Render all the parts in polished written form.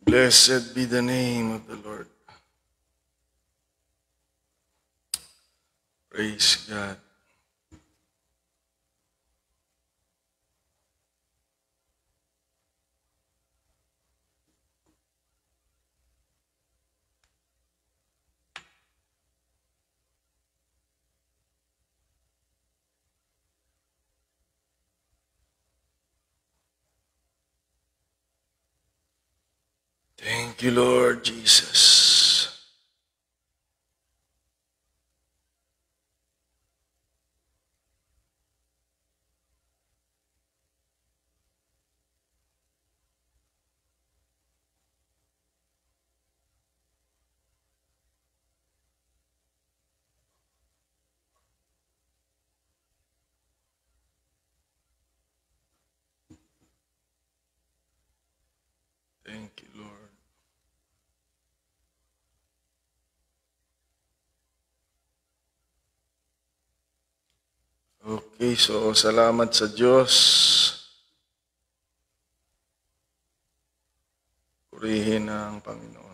Blessed be the name of the Lord. Praise God. Thank you, Lord Jesus. Thank you, Lord. Okay, so salamat sa Diyos. Purihin ang Panginoon.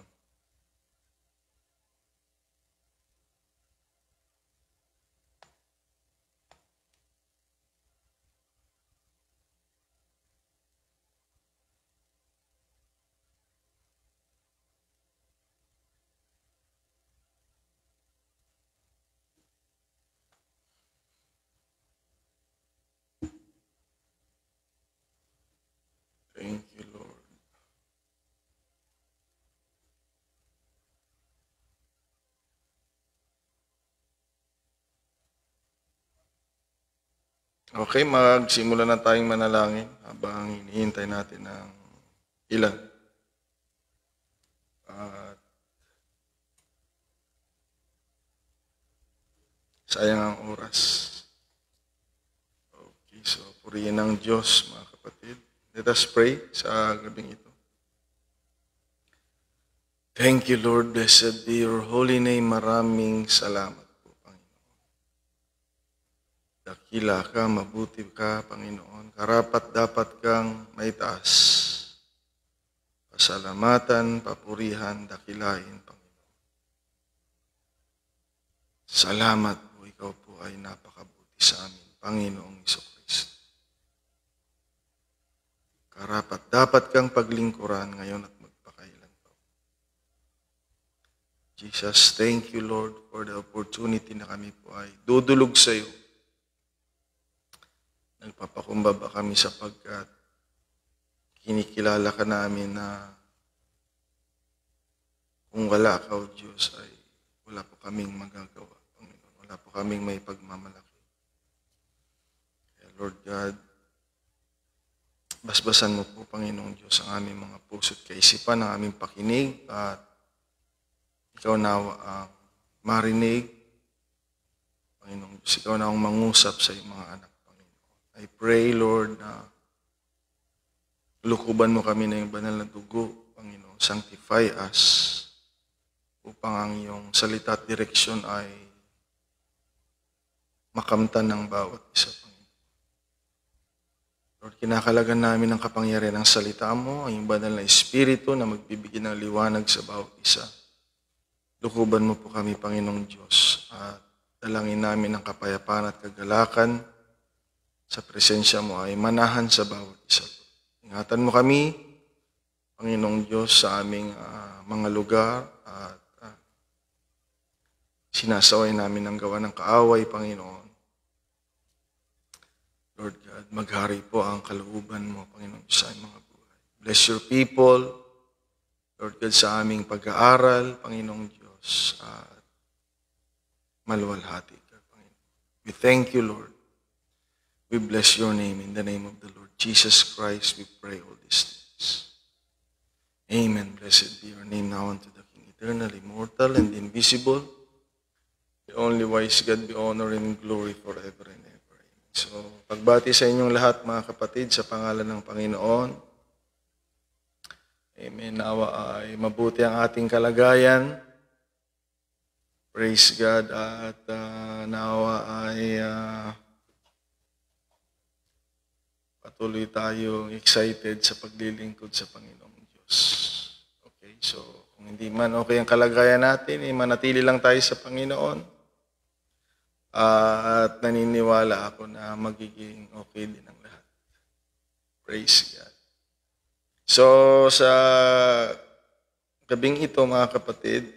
Thank you, Lord. Okay, magsimula na tayong manalangin habang hinihintay natin ang ilan. At sayang ang oras. Okay, so purihin ang Diyos, mga kapatid. Let us pray sa gabing ito. Thank you, Lord. Blessed be your holy name. Maraming salamat po, Panginoon. Dakila ka, mabuti ka, Panginoon. Karapat dapat kang maitaas. Pasalamatan, papurihan, dakilain, Panginoon. Salamat po, ikaw po ay napakabuti sa amin, Panginoong Jesucristo. Karapat dapat kang paglingkuran ngayon at magpakailan pa. Jesus, thank you, Lord, for the opportunity na kami po ay dudulog sa iyo. Nagpapakumbaba kami sapagkat kinikilala ka namin na kung wala ka, O Diyos, ay wala po kaming magagawa, Panginoon. Wala po kaming may pagmamalaki. Kaya Lord God, basbasan mo po, Panginoong Diyos, ang aming mga puso't kaisipan, ang aming pakinig, at ikaw nawa ang marinig. Panginoong Diyos, ikaw na ang mangusap sa iyong mga anak, Panginoon. I pray, Lord, na lukuban mo kami na yung banal na dugo, Panginoon. Sanctify us upang ang iyong salita at direksyon ay makamtan ng bawat isa, Panginoon. Lord, kinakalagan namin ang kapangyarihan ng salita mo, ang iyong banal na Espiritu na magbibigay ng liwanag sa bawat isa. Lukuban mo po kami, Panginoong Diyos, at dalangin namin ang kapayapaan at kagalakan sa presensya mo ay manahan sa bawat isa. Ingatan mo kami, Panginoong Diyos, sa aming mga lugar at sinasaway namin ang gawa ng kaaway, Panginoon. Lord God, maghari po ang kalooban mo, Panginoon, sa aming mga buhay. Bless your people, Lord God, sa aming pag-aaral, Panginoong Diyos, at maluwalhati ka, Panginoon. We thank you, Lord. We bless your name in the name of the Lord Jesus Christ. We pray all these things. Amen. Blessed be your name now unto the King, eternal, immortal, and invisible. The only wise God, be honor and glory forever and ever. So, pagbati sa inyong lahat, mga kapatid, sa pangalan ng Panginoon. Amen. Nawa ay mabuti ang ating kalagayan. Praise God. At nawa ay patuloy tayong excited sa paglilingkod sa Panginoong Diyos. So, kung hindi man okay ang kalagayan natin, manatili lang tayo sa Panginoon. At naniniwala ako na magiging okay din ang lahat. Praise God. So, sa gabing ito, mga kapatid,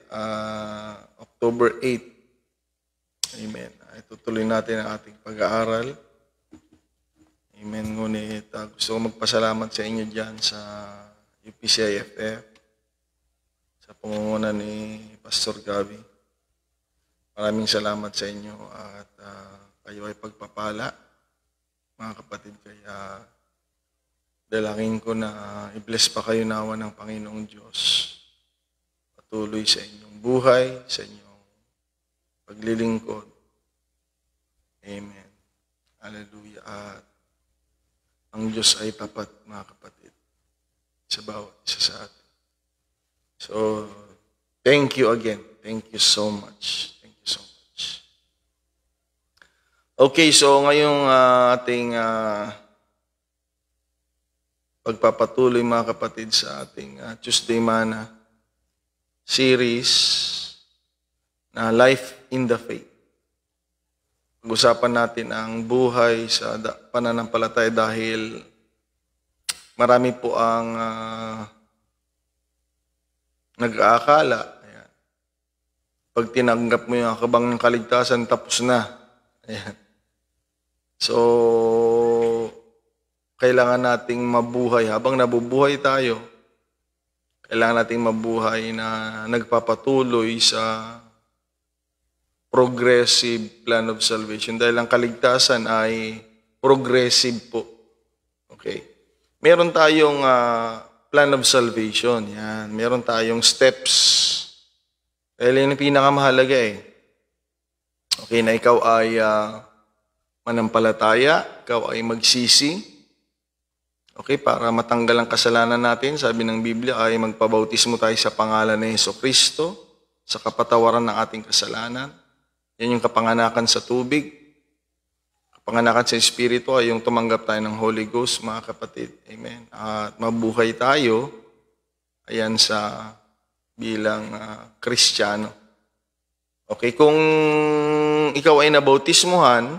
October 8, amen, itutuloy natin ang ating pag-aaral. Amen. Ngunit gusto ko magpasalamat sa inyo dyan sa UPCIFF, sa pangunguna ni Pastor Gabi. Maraming salamat sa inyo at kayo ay pagpapala, mga kapatid. Kaya dalangin ko na i-bless pa kayo nawa ng Panginoong Diyos. Patuloy sa inyong buhay, sa inyong paglilingkod. Amen. Hallelujah. At ang Diyos ay tapat, mga kapatid, sa bawat isa sa atin. So, thank you again. Thank you so much. Thank you so much. Okay, so ngayong ating pagpapatuloy, mga kapatid, sa ating Tuesday Mana series na Life in the Faith. Pag-usapan natin ang buhay sa pananampalataya dahil marami po ang nag-aakala. Ayan. Pag tinanggap mo yung kabang ng kaligtasan, tapos na. Ayan. So, kailangan nating mabuhay. Habang nabubuhay tayo, kailangan nating mabuhay na nagpapatuloy sa progressive plan of salvation. Dahil ang kaligtasan ay progressive po. Okay. Meron tayong plan of salvation. Yan. Meron tayong steps. Dahil yun ang pinakamahalaga eh. Okay, na ikaw ay manampalataya, ikaw ay magsisi. Okay, para matanggal ang kasalanan natin, sabi ng Biblia ay magpabautismo tayo sa pangalan ni Jesucristo sa kapatawaran ng ating kasalanan. Yan yung kapanganakan sa tubig. Kapanganakan sa Espiritu ay yung tumanggap tayo ng Holy Ghost, mga kapatid. Amen. At mabuhay tayo, ayan, sa bilang Kristiyano. Okay, kung ikaw ay nabautismuhan,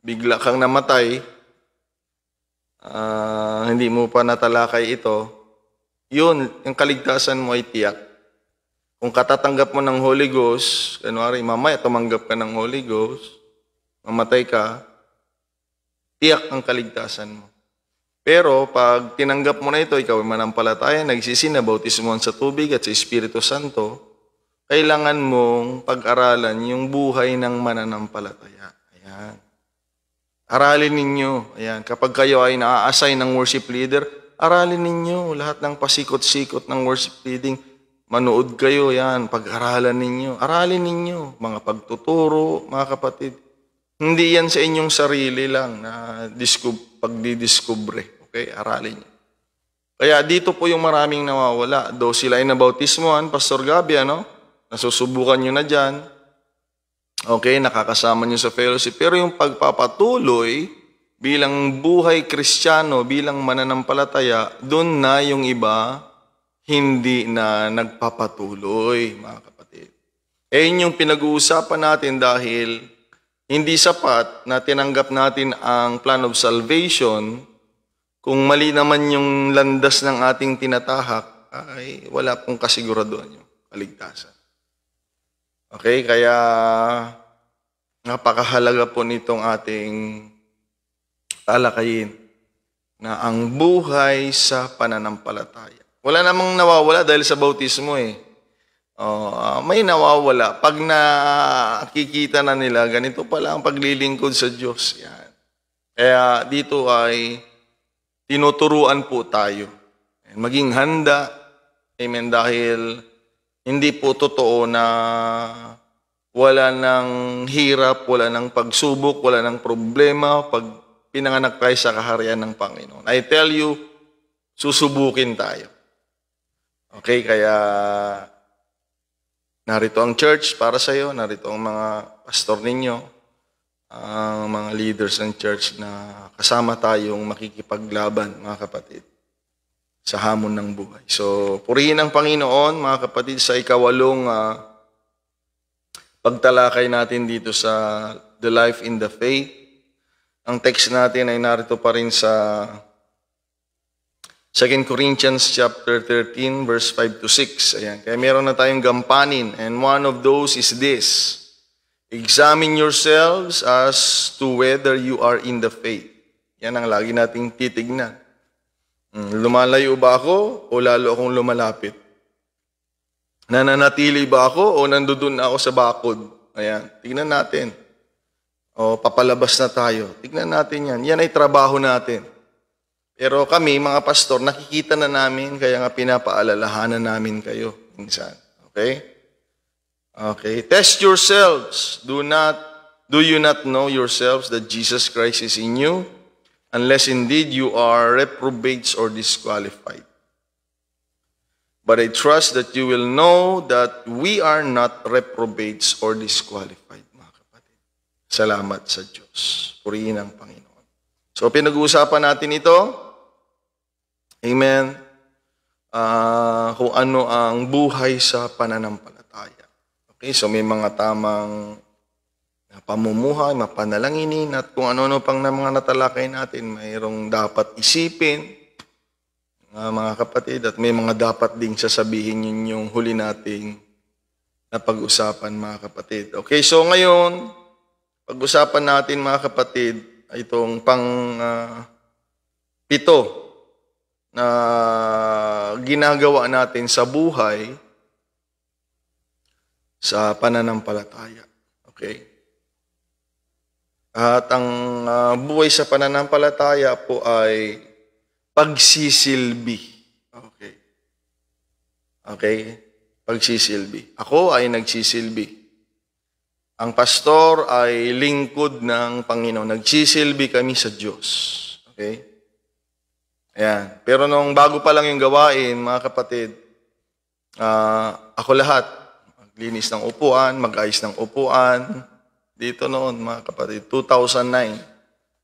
bigla kang namatay, hindi mo pa natalakay ito, yun, yung kaligtasan mo ay tiyak. Kung katatanggap mo ng Holy Ghost, kunwari, mamaya tumanggap ka ng Holy Ghost, mamatay ka, tiyak ang kaligtasan mo. Pero pag tinanggap mo na ito, ikaw ay manampalataya, nagsisi na, bautismuhan sa tubig at sa Espiritu Santo, kailangan mong pag-aralan yung buhay ng mananampalataya. Ayan. Aralin ninyo. Ayan. Kapag kayo ay na-assign ng worship leader, aralin ninyo lahat ng pasikot-sikot ng worship leading. Manood kayo, yan. Pag-aralan ninyo. Aralin ninyo. Mga pagtuturo, mga kapatid. Hindi yan sa inyong sarili lang na pagdidiskubre. Okay? Aralin nyo. Kaya dito po yung maraming nawawala. Though sila ay nabautismuhan, Pastor Gabi, nasusubukan nyo na dyan. Okay, nakakasama nyo sa fellowship. Pero yung pagpapatuloy bilang buhay Kristiyano, bilang mananampalataya, doon na yung iba hindi na nagpapatuloy, mga kapatid. Yun yung pinag-uusapan natin dahil hindi sapat na tinanggap natin ang plan of salvation kung mali naman yung landas ng ating tinatahak, ay wala pong kasiguraduhan yung kaligtasan. Okay, kaya napakahalaga po nitong ating talakayin na ang buhay sa pananampalataya. Wala namang nawawala dahil sa bautismo eh. May nawawala. Pag nakikita na nila, ganito pala ang paglilingkod sa Diyos. Yan. Kaya dito ay tinuturuan po tayo. Maging handa, amen, dahil hindi po totoo na wala ng hirap, wala ng pagsubok, wala ng problema pag pinanganak tayo sa kaharian ng Panginoon. I tell you, susubukin tayo. Okay, kaya narito ang church para sa iyo, narito ang mga pastor ninyo, ang mga leaders ng church na kasama tayong makikipaglaban, mga kapatid, sa hamon ng buhay. So, purihin ang Panginoon, mga kapatid, sa ikawalong pagtalakay natin dito sa The Life in the Faith. Ang text natin ay narito pa rin sa 2 Corinthians chapter 13, verse 5 to 6. Ayan. Kaya meron na tayong gampanin. And one of those is this: examine yourselves as to whether you are in the faith. Yan ang lagi nating titignan. Lumalayo ba ako o lalo akong lumalapit? Nananatili ba ako o nandudun ako sa bakod? Ayan, tignan natin. O papalabas na tayo. Tignan natin yan. Yan ay trabaho natin. Pero kami, mga pastor, nakikita na namin, kaya nga pinapaalalahanan namin kayo minsan. Okay? Okay. Test yourselves. Do you not know yourselves that Jesus Christ is in you? Unless indeed you are reprobates or disqualified. But I trust that you will know that we are not reprobates or disqualified, mga kapatid. Salamat sa Diyos. Purihin ang Panginoon. So, pinag-uusapan natin ito. Amen. Kung ano ang buhay sa pananampalataya. Okay, so may mga tamang pamumuhay, mapanalanginin, at kung ano-ano pang na mga natalakay natin, mayroong dapat isipin, mga kapatid, at may mga dapat ding sasabihin yun yung huli nating na pag-usapan, mga kapatid. Okay, so ngayon, pag-usapan natin, mga kapatid, itong pito na ginagawa natin sa buhay sa pananampalataya. Okay? At ang buhay sa pananampalataya po ay pagsisilbi. Okay. Okay? Pagsisilbi. Ako ay nagsisilbi. Ang pastor ay lingkod ng Panginoon. Nagsisilbi kami sa Diyos. Okay? Ayan. Pero nung bago pa lang yung gawain, mga kapatid, ako lahat. Maglinis ng upuan, mag-ayos ng upuan. Dito noon, mga kapatid, 2009.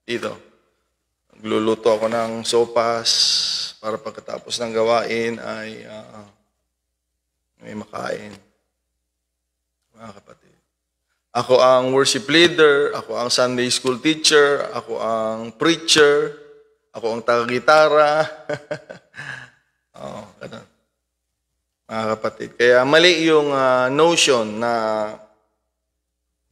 Dito. Nagluluto ako ng sopas para pagkatapos ng gawain ay may makain. Mga kapatid. Ako ang worship leader, ako ang Sunday school teacher, ako ang preacher, ako ang taga-gitara. Ganun. Mga kapatid. Kaya mali yung notion na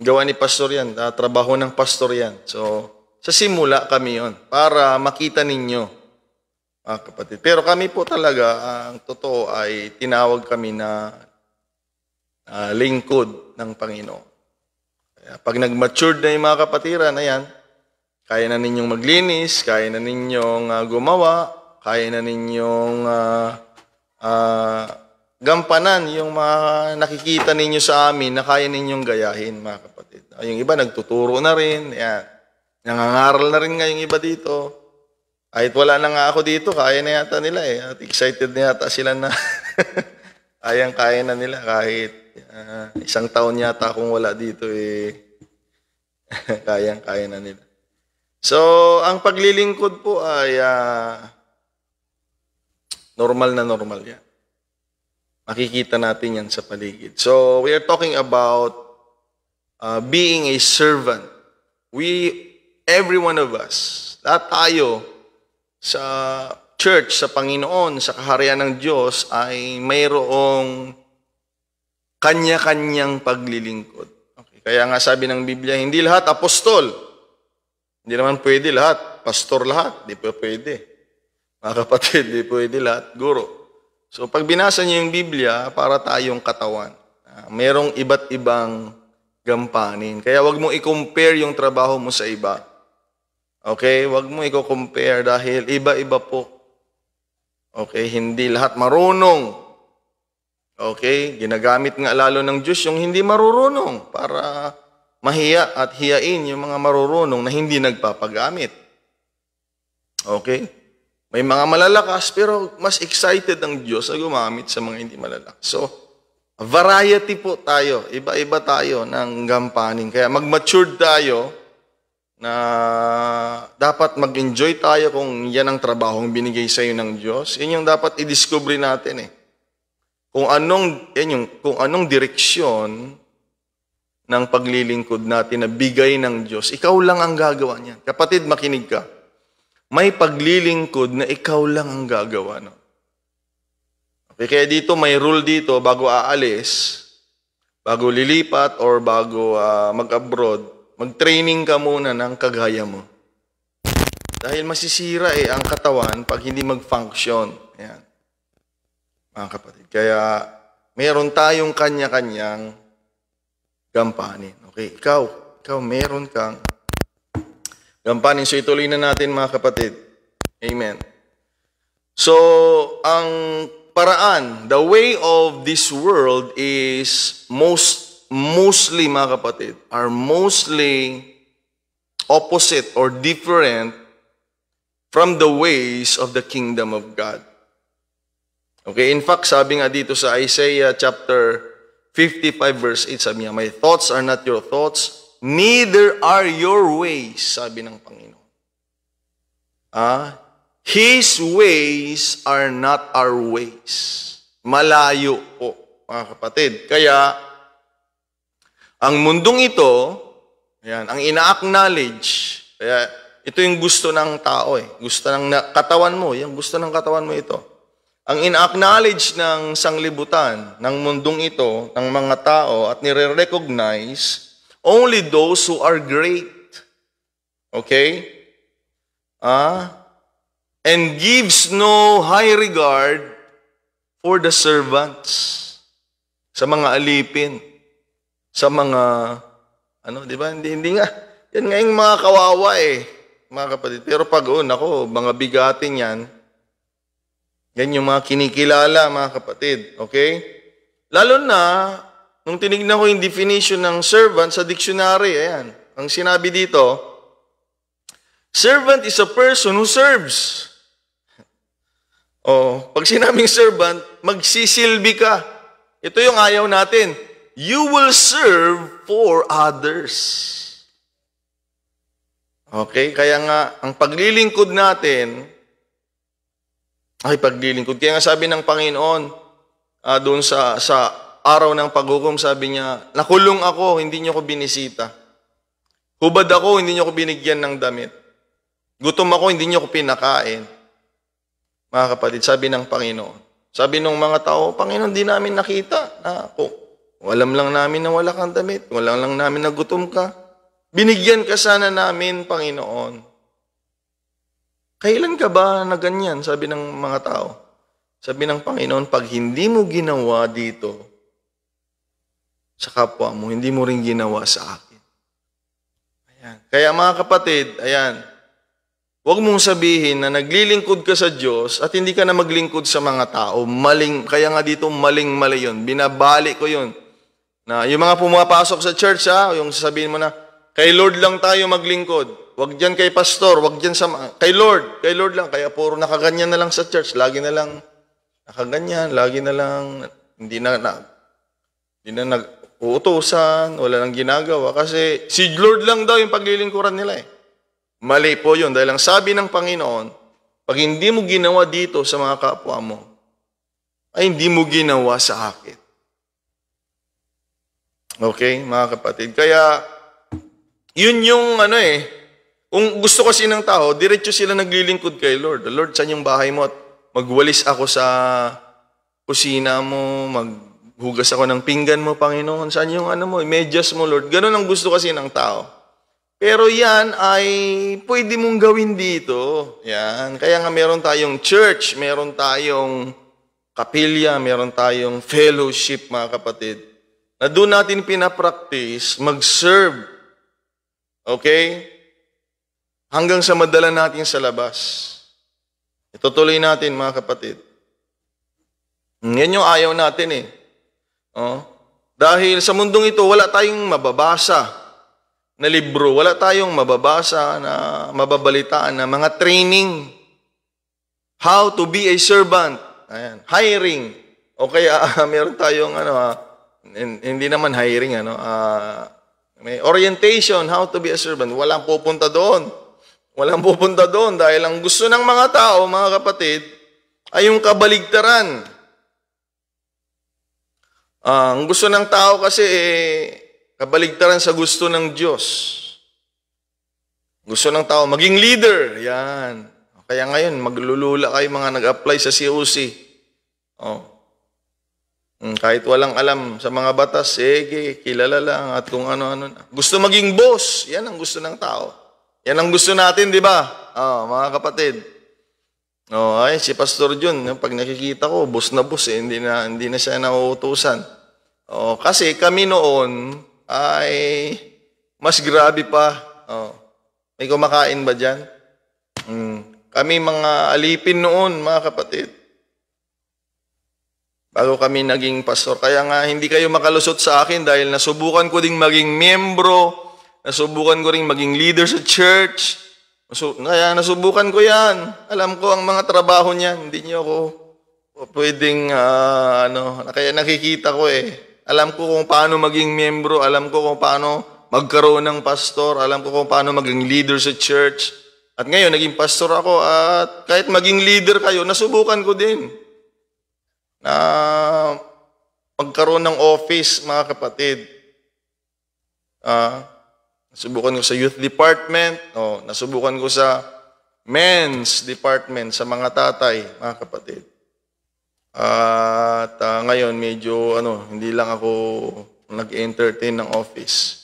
gawa ni pastor yan, trabaho ng pastor yan. So, sa simula kami yon para makita ninyo, mga kapatid. Pero kami po talaga, ang totoo ay tinawag kami na lingkod ng Panginoon. Kaya pag nag-matured na yung mga kapatiran, ayan, kaya na ninyong maglinis, kaya na ninyong gumawa, kaya na ninyong gampanan yung mga nakikita ninyo sa amin na kaya ninyong gayahin, mga kapatid. Yung iba nagtuturo na rin, yan. Nangangaral na rin nga yung iba dito. Kahit wala na nga ako dito, kaya na yata nila eh. At excited na yata sila na kaya na nila kahit isang taon yata akong wala dito eh. Kaya na nila. So, ang paglilingkod po ay normal na normal yan. Makikita natin yan sa paligid. So, we are talking about being a servant. Every one of us, lahat tayo sa church, sa Panginoon, sa kaharian ng Diyos, ay mayroong kanya-kanyang paglilingkod. Okay. Kaya nga sabi ng Biblia, hindi lahat apostol. Hindi naman pwede lahat. Pastor lahat. Hindi po pwede. Mga kapatid, hindi pwede lahat. Guro. So, pag binasa niyo yung Biblia, para tayong katawan. Merong iba't ibang gampanin. Kaya wag mo i-compare yung trabaho mo sa iba. Okay? Wag mo i-compare dahil iba-iba po. Okay? Hindi lahat marunong. Okay? Ginagamit nga lalo ng Diyos yung hindi marurunong para mahiya at hiyain yung mga marurunong na hindi nagpapagamit. Okay? May mga malalakas pero mas excited ang Diyos na gumamit sa mga hindi malalakas. So, variety po tayo. Iba-iba tayo ng gampanin. Kaya mag-mature tayo na dapat mag-enjoy tayo kung yan ang trabahong binigay sa iyo ng Diyos. Yan yung dapat i-discover natin eh. Kung anong direksyon ng paglilingkod natin na bigay ng Diyos, ikaw lang ang gagawa niyan. Kapatid, makinig ka. May paglilingkod na ikaw lang ang gagawa. No? Okay, kaya dito may rule dito bago aalis, bago lilipat or bago mag-abroad, mag-training ka muna ng kagaya mo. Dahil masisira ang katawan pag hindi mag-function. Ayan. Mga kapatid. Kaya meron tayong kanya-kanyang gampanin. Okay, ikaw meron kang gampanin. So ituloy na natin mga kapatid. Amen. So, ang paraan, the way of this world is mostly, mga kapatid, are mostly opposite or different from the ways of the kingdom of God. Okay, in fact, sabi nga dito sa Isaiah chapter 55 verse 8, sabi niya, my thoughts are not your thoughts, neither are your ways, sabi ng Panginoon. His ways are not our ways. Malayo po, mga kapatid. Kaya, ang mundong ito, ayan, ang ina-acknowledge, kaya ito yung gusto ng tao eh. Gusto ng katawan mo, yung gusto ng katawan mo ito. Ang ina-acknowledge ng sanglibutan, ng mundong ito, ng mga tao, at nire-recognize only those who are great. Okay? And gives no high regard for the servants. Sa mga alipin. Sa mga, di ba? Hindi nga. Yan nga yung mga kawawa mga kapatid. Pero pag ako, mga bigatin yan, yan yung mga kinikilala, mga kapatid. Okay? Lalo na, nung tinignan ko yung definition ng servant sa dictionary, ayan. Ang sinabi dito, servant is a person who serves. Pag sinabing servant, magsisilbi ka. Ito yung ayaw natin. You will serve for others. Okay? Kaya nga, ang paglilingkod natin, paglilingkod. Kaya nga sabi ng Panginoon, doon sa araw ng paghukom, sabi niya, nakulong ako, hindi niyo ko binisita. Hubad ako, hindi niyo ko binigyan ng damit. Gutom ako, hindi niyo ko pinakain. Mga kapatid, sabi ng Panginoon. Sabi ng mga tao, Panginoon, di namin nakita. Walam lang namin na wala kang damit. Walam lang namin na gutom ka. Binigyan ka sana namin, Panginoon. Kailan ka ba na ganyan? Sabi ng mga tao. Sabi ng Panginoon, pag hindi mo ginawa dito sa kapwa mo, hindi mo rin ginawa sa akin. Ayan. Kaya mga kapatid, ayan, huwag mong sabihin na naglilingkod ka sa Diyos at hindi ka na maglingkod sa mga tao. Maling, kaya nga dito maling-mali yun. Binabalik ko yun. Na yung mga pumapasok sa church, yung sasabihin mo na, kay Lord lang tayo maglingkod. Huwag dyan kay pastor, huwag dyan kay Lord lang. Kaya puro nakaganyan na lang sa church. Lagi na lang nakaganyan, lagi na lang, hindi na nag-uutusan, wala nang ginagawa. Kasi si Lord lang daw yung paglilingkuran nila Mali po yun. Dahil ang sabi ng Panginoon, pag hindi mo ginawa dito sa mga kapwa mo, ay hindi mo ginawa sa akin. Okay, mga kapatid. Kaya, yun yung kung gusto kasi ng tao, diretso sila naglilingkod kay Lord. Lord, saan yung bahay mo? At magwalis ako sa kusina mo, maghugas ako ng pinggan mo, Panginoon. Saan yung medyas mo, Lord? Ganun ang gusto kasi ng tao. Pero yan ay pwede mong gawin dito. Yan. Kaya nga meron tayong church, meron tayong kapilya, meron tayong fellowship, mga kapatid, na doon natin pinapractice, mag-serve. Okay? Hanggang sa madala natin sa labas. Itutuloy natin, mga kapatid. Yan yung ayaw natin Dahil sa mundong ito, wala tayong mababasa na libro. Wala tayong mababasa na mababalitaan na mga training. How to be a servant. Ayan. Hiring. O kaya meron tayong hindi naman hiring May orientation, how to be a servant. Walang pupunta doon. Walang pupunta doon dahil ang gusto ng mga tao, mga kapatid, ay yung kabaligtaran. Ang gusto ng tao kasi kabaligtaran sa gusto ng Diyos. Gusto ng tao maging leader. Yan. Kaya ngayon, maglulula kayo mga nag-apply sa COC. Kahit walang alam sa mga batas, sige, kilala lang at kung ano-ano. Gusto maging boss. Yan ang gusto ng tao. Yan ang gusto natin, di ba? Mga kapatid. Ay, si Pastor John, pag nakikita ko, boss na boss, hindi na siya nauutusan. Kasi kami noon ay mas grabe pa. May kumakain ba dyan? Kami mga alipin noon, mga kapatid. Bago kami naging pastor. Kaya nga, hindi kayo makalusot sa akin dahil nasubukan ko ding maging miyembro, nasubukan ko ring maging leader sa church. Kaya nasubukan ko yan. Alam ko ang mga trabaho niyan. Hindi niyo ako pwedeng, kaya nakikita ko Alam ko kung paano maging miyembro, alam ko kung paano magkaroon ng pastor, alam ko kung paano maging leader sa church. At ngayon, naging pastor ako at kahit maging leader kayo, nasubukan ko din na magkaroon ng office, mga kapatid. Nasubukan ko sa youth department, nasubukan ko sa men's department, sa mga tatay, mga kapatid. At ngayon, medyo hindi lang ako nag-entertain ng office.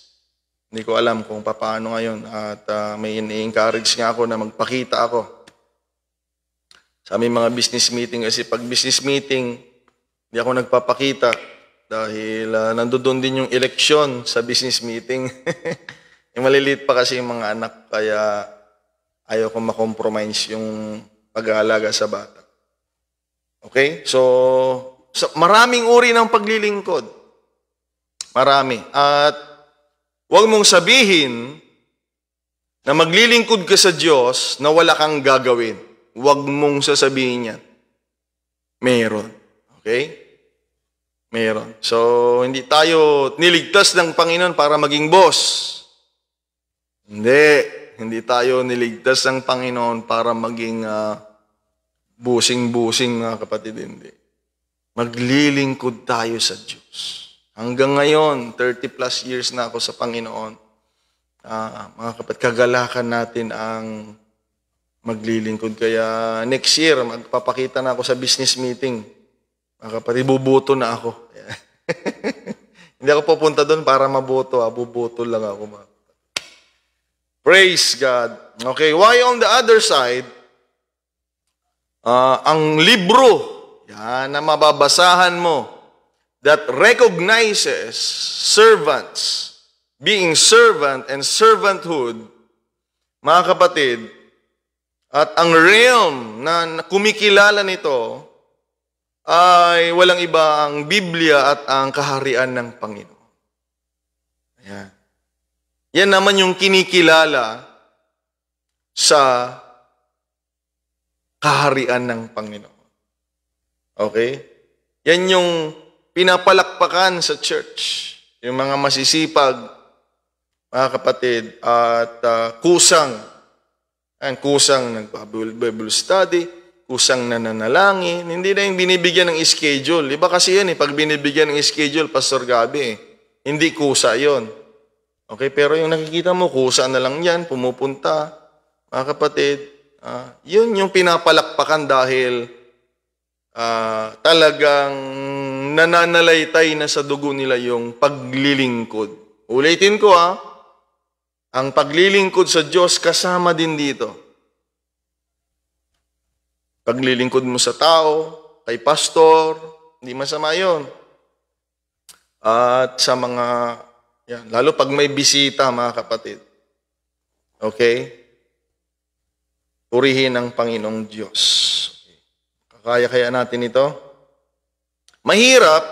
Hindi ko alam kung paano ngayon. At may i-encourage nga ako na magpakita ako sa aming mga business meeting. Kasi pag business meeting, hindi ako nagpapakita dahil nandoon din yung eleksyon sa business meeting. Yung maliliit pa kasi yung mga anak, kaya ayaw ko makompromise yung pag-aalaga sa bata. Okay? So maraming uri ng paglilingkod. Marami. At huwag mong sabihin na maglilingkod ka sa Diyos na wala kang gagawin. Huwag mong sasabihin yan. Meron. Okay? Meron. So, hindi tayo niligtas ng Panginoon para maging boss. Hindi tayo niligtas ng Panginoon para maging busing-busing, mga kapatid. Hindi. Maglilingkod tayo sa Diyos. Hanggang ngayon, 30 plus years na ako sa Panginoon. Mga kapatid, kagalakan natin ang maglilingkod. Kaya next year, magpapakita na ako sa business meeting. Mga kapatid, bubuto na ako. Hindi ako pupunta doon para maboto. Bubuto lang ako. Praise God. Okay, why on the other side, ang libro na mababasahan mo that recognizes servants, being servant and servanthood, mga kapatid, at ang realm na kumikilala nito ay walang iba ang Biblia at ang kaharian ng Panginoon. Ayan. Yan naman yung kinikilala sa kaharian ng Panginoon. Okay? Yan yung pinapalakpakan sa church. Yung mga masisipag, mga kapatid, at kusang nag-Bible study, kusang nananalangin, hindi na yung binibigyan ng schedule. Iba kasi yan pag binibigyan ng schedule, Pastor Gabi, hindi kusa yon. Okay, pero yung nakikita mo, kusa na lang yan, pumupunta, mga kapatid, yun yung pinapalakpakan dahil talagang nananalaytay na sa dugo nila yung paglilingkod. Ulitin ko ang paglilingkod sa Diyos kasama din dito. Paglilingkod mo sa tao, kay pastor, hindi masama yun. At sa mga, lalo pag may bisita, mga kapatid. Okay? Purihin ang Panginoong Diyos. Kaya natin ito? Mahirap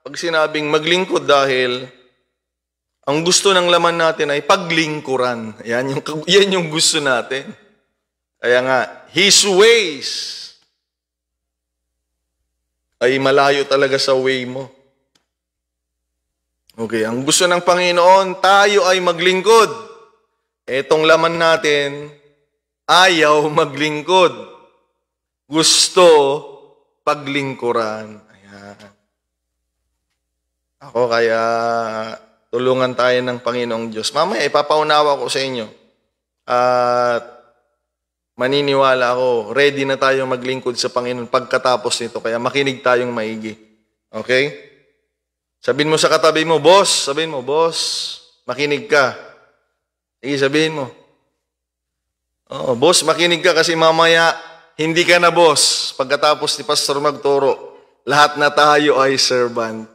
pag sinabing maglingkod dahil ang gusto ng laman natin ay paglingkuran. Yan yung gusto natin. Kaya nga, His ways ay malayo talaga sa way mo. Okay, ang gusto ng Panginoon, tayo ay maglingkod. Etong laman natin, ayaw maglingkod. Gusto paglingkuran. Ayan. Ako kaya tulungan tayo ng Panginoong Diyos. Mamaya ipapaunawa ko sa inyo. At maniniwala ako, ready na tayong maglingkod sa Panginoon pagkatapos nito. Kaya makinig tayong maigi. Okay? Sabihin mo sa katabi mo, boss. Sabihin mo, boss, makinig ka. Sige, sabihin mo. Oh, boss, makinig ka kasi mamaya hindi ka na boss. Pagkatapos ni Pastor magturo, lahat na tayo ay servant.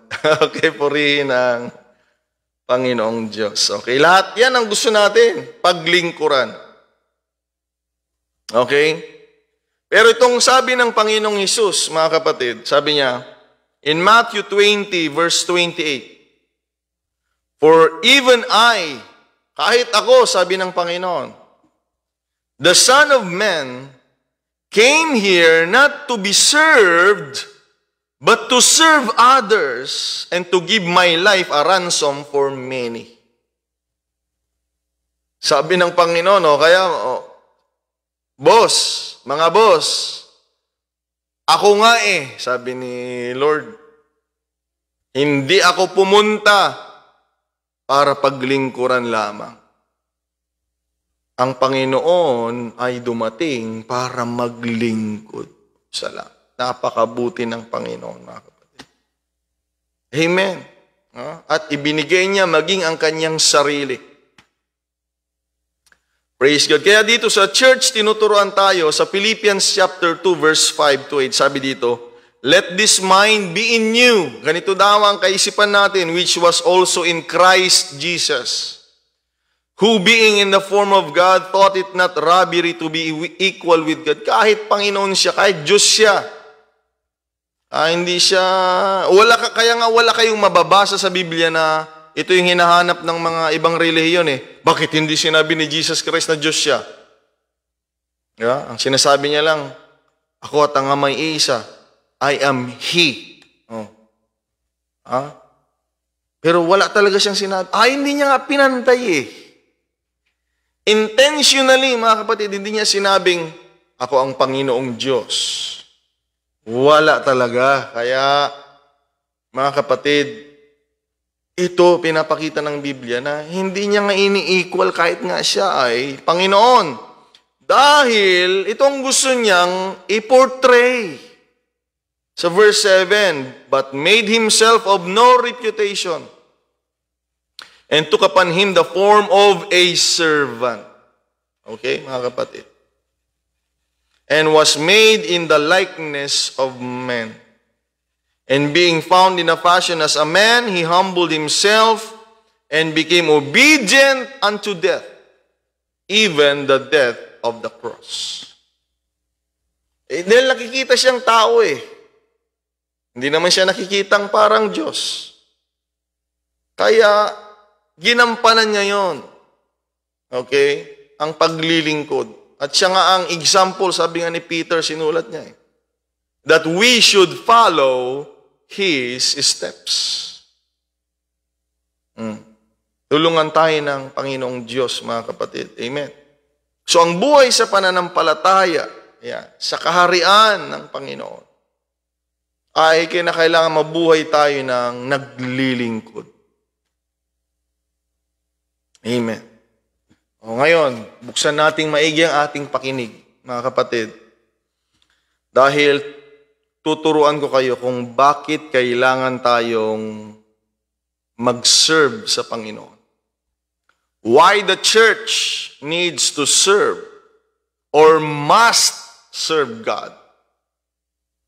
Okay, purihin ang Panginoong Diyos. Okay, lahat yan ang gusto natin, paglingkuran. Okay? Pero itong sabi ng Panginoong Hesus, mga kapatid, sabi niya, in Matthew 20, verse 28, for even I, kahit ako, sabi ng Panginoon, the Son of Man came here not to be served, but to serve others and to give my life a ransom for many. Sabi ng Panginoon, boss, mga boss, ako nga sabi ni Lord, hindi ako pumunta para paglingkuran lamang. Ang Panginoon ay dumating para maglingkod sa lahat. Napakabuti ng Panginoon, mga kapatid. Amen. At ibinigay niya maging ang kanyang sarili. Praise God. Kaya dito sa church, tinuturuan tayo sa Philippians chapter 2, verse 5 to 8. Sabi dito, let this mind be in you. Ganito daw ang kaisipan natin, which was also in Christ Jesus, who being in the form of God, thought it not robbery to be equal with God. Kahit Panginoon siya, kahit Diyos siya. Hindi siya, kaya nga wala kayong mababasa sa Biblia na ito yung hinahanap ng mga ibang relihiyon Bakit hindi sinabi ni Jesus Christ na Diyos siya? Yeah? Ang sinasabi niya lang, ako at ang Amay iisa, I am He. Pero wala talaga siyang sinabi. Hindi niya nga pinantay Intentionally, mga kapatid, hindi niya sinabing, ako ang Panginoong Diyos. Wala talaga. Kaya, mga kapatid, ito pinapakita ng Biblia na hindi niya nga ini-equal kahit nga siya ay Panginoon. Dahil itong gusto niyang i-portray. Sa verse 7, but made himself of no reputation and took upon him the form of a servant. Okay, mga kapatid. And was made in the likeness of men. And being found in a fashion as a man, he humbled himself and became obedient unto death, even the death of the cross. Dahil nakikita siyang tao Hindi naman siya nakikitang parang Diyos. Kaya, ginampanan niya yon. Okay? Ang paglilingkod. At siya nga ang example, sabi nga ni Peter, sinulat niya that we should follow His steps. Tulungan tayo ng Panginoong Diyos, mga kapatid. Amen. So, ang buhay sa pananampalataya, sa kaharian ng Panginoon, ay kinakailangan mabuhay tayo ng naglilingkod. Amen. Ngayon, buksan nating maigi ang ating pakinig, mga kapatid. Dahil tuturuan ko kayo kung bakit kailangan tayong mag-serve sa Panginoon. Why the church needs to serve or must serve God.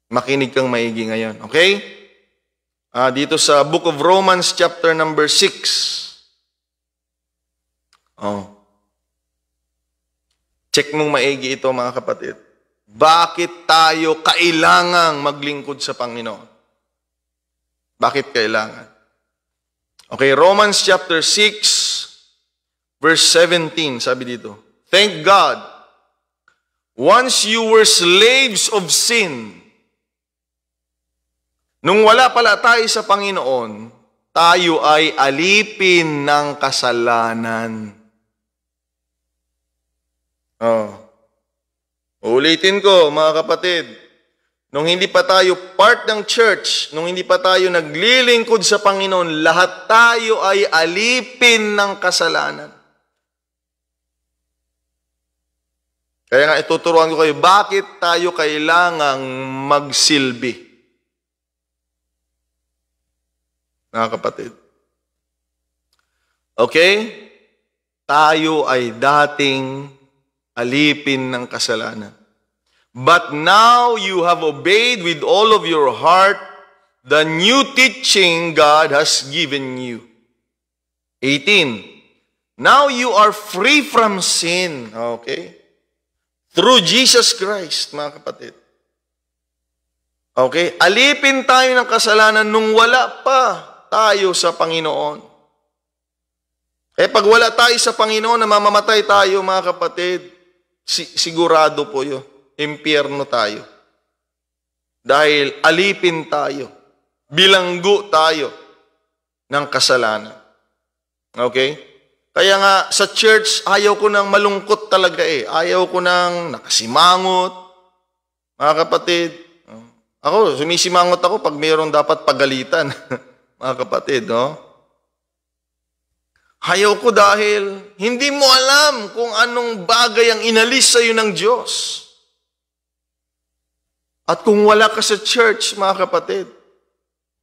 Makinig kang maigi ngayon, okay? Dito sa Book of Romans chapter number 6. Check mong maigi ito, mga kapatid. Bakit tayo kailangang maglingkod sa Panginoon? Bakit kailangan? Okay, Romans chapter 6, verse 17, sabi dito, thank God, once you were slaves of sin. Nung wala pala tayo sa Panginoon, tayo ay alipin ng kasalanan. Ulitin ko, mga kapatid. Nung hindi pa tayo part ng church, nung hindi pa tayo naglilingkod sa Panginoon, lahat tayo ay alipin ng kasalanan. Kaya nga ituturuan ko kayo, bakit tayo kailangang magsilbi? Mga kapatid. Okay? Tayo ay dating alipin ng kasalanan. But now you have obeyed with all of your heart the new teaching God has given you. 18. Now you are free from sin. Okay? Through Jesus Christ, mga kapatid. Okay? Alipin tayo ng kasalanan nung wala pa tayo sa Panginoon. Pag wala tayo sa Panginoon, namamatay tayo, mga kapatid, sigurado po yun. Impyerno tayo. Dahil alipin tayo. Bilanggo tayo ng kasalanan. Okay? Kaya nga, sa church, ayaw ko nang malungkot talaga eh. Ayaw ko nang nakasimangot. Mga kapatid, ako, sumisimangot ako pag mayroong dapat pagalitan. Mga kapatid, no? Ayaw ko dahil hindi mo alam kung anong bagay ang inalis sa iyo ng Diyos. At kung wala ka sa church, mga kapatid,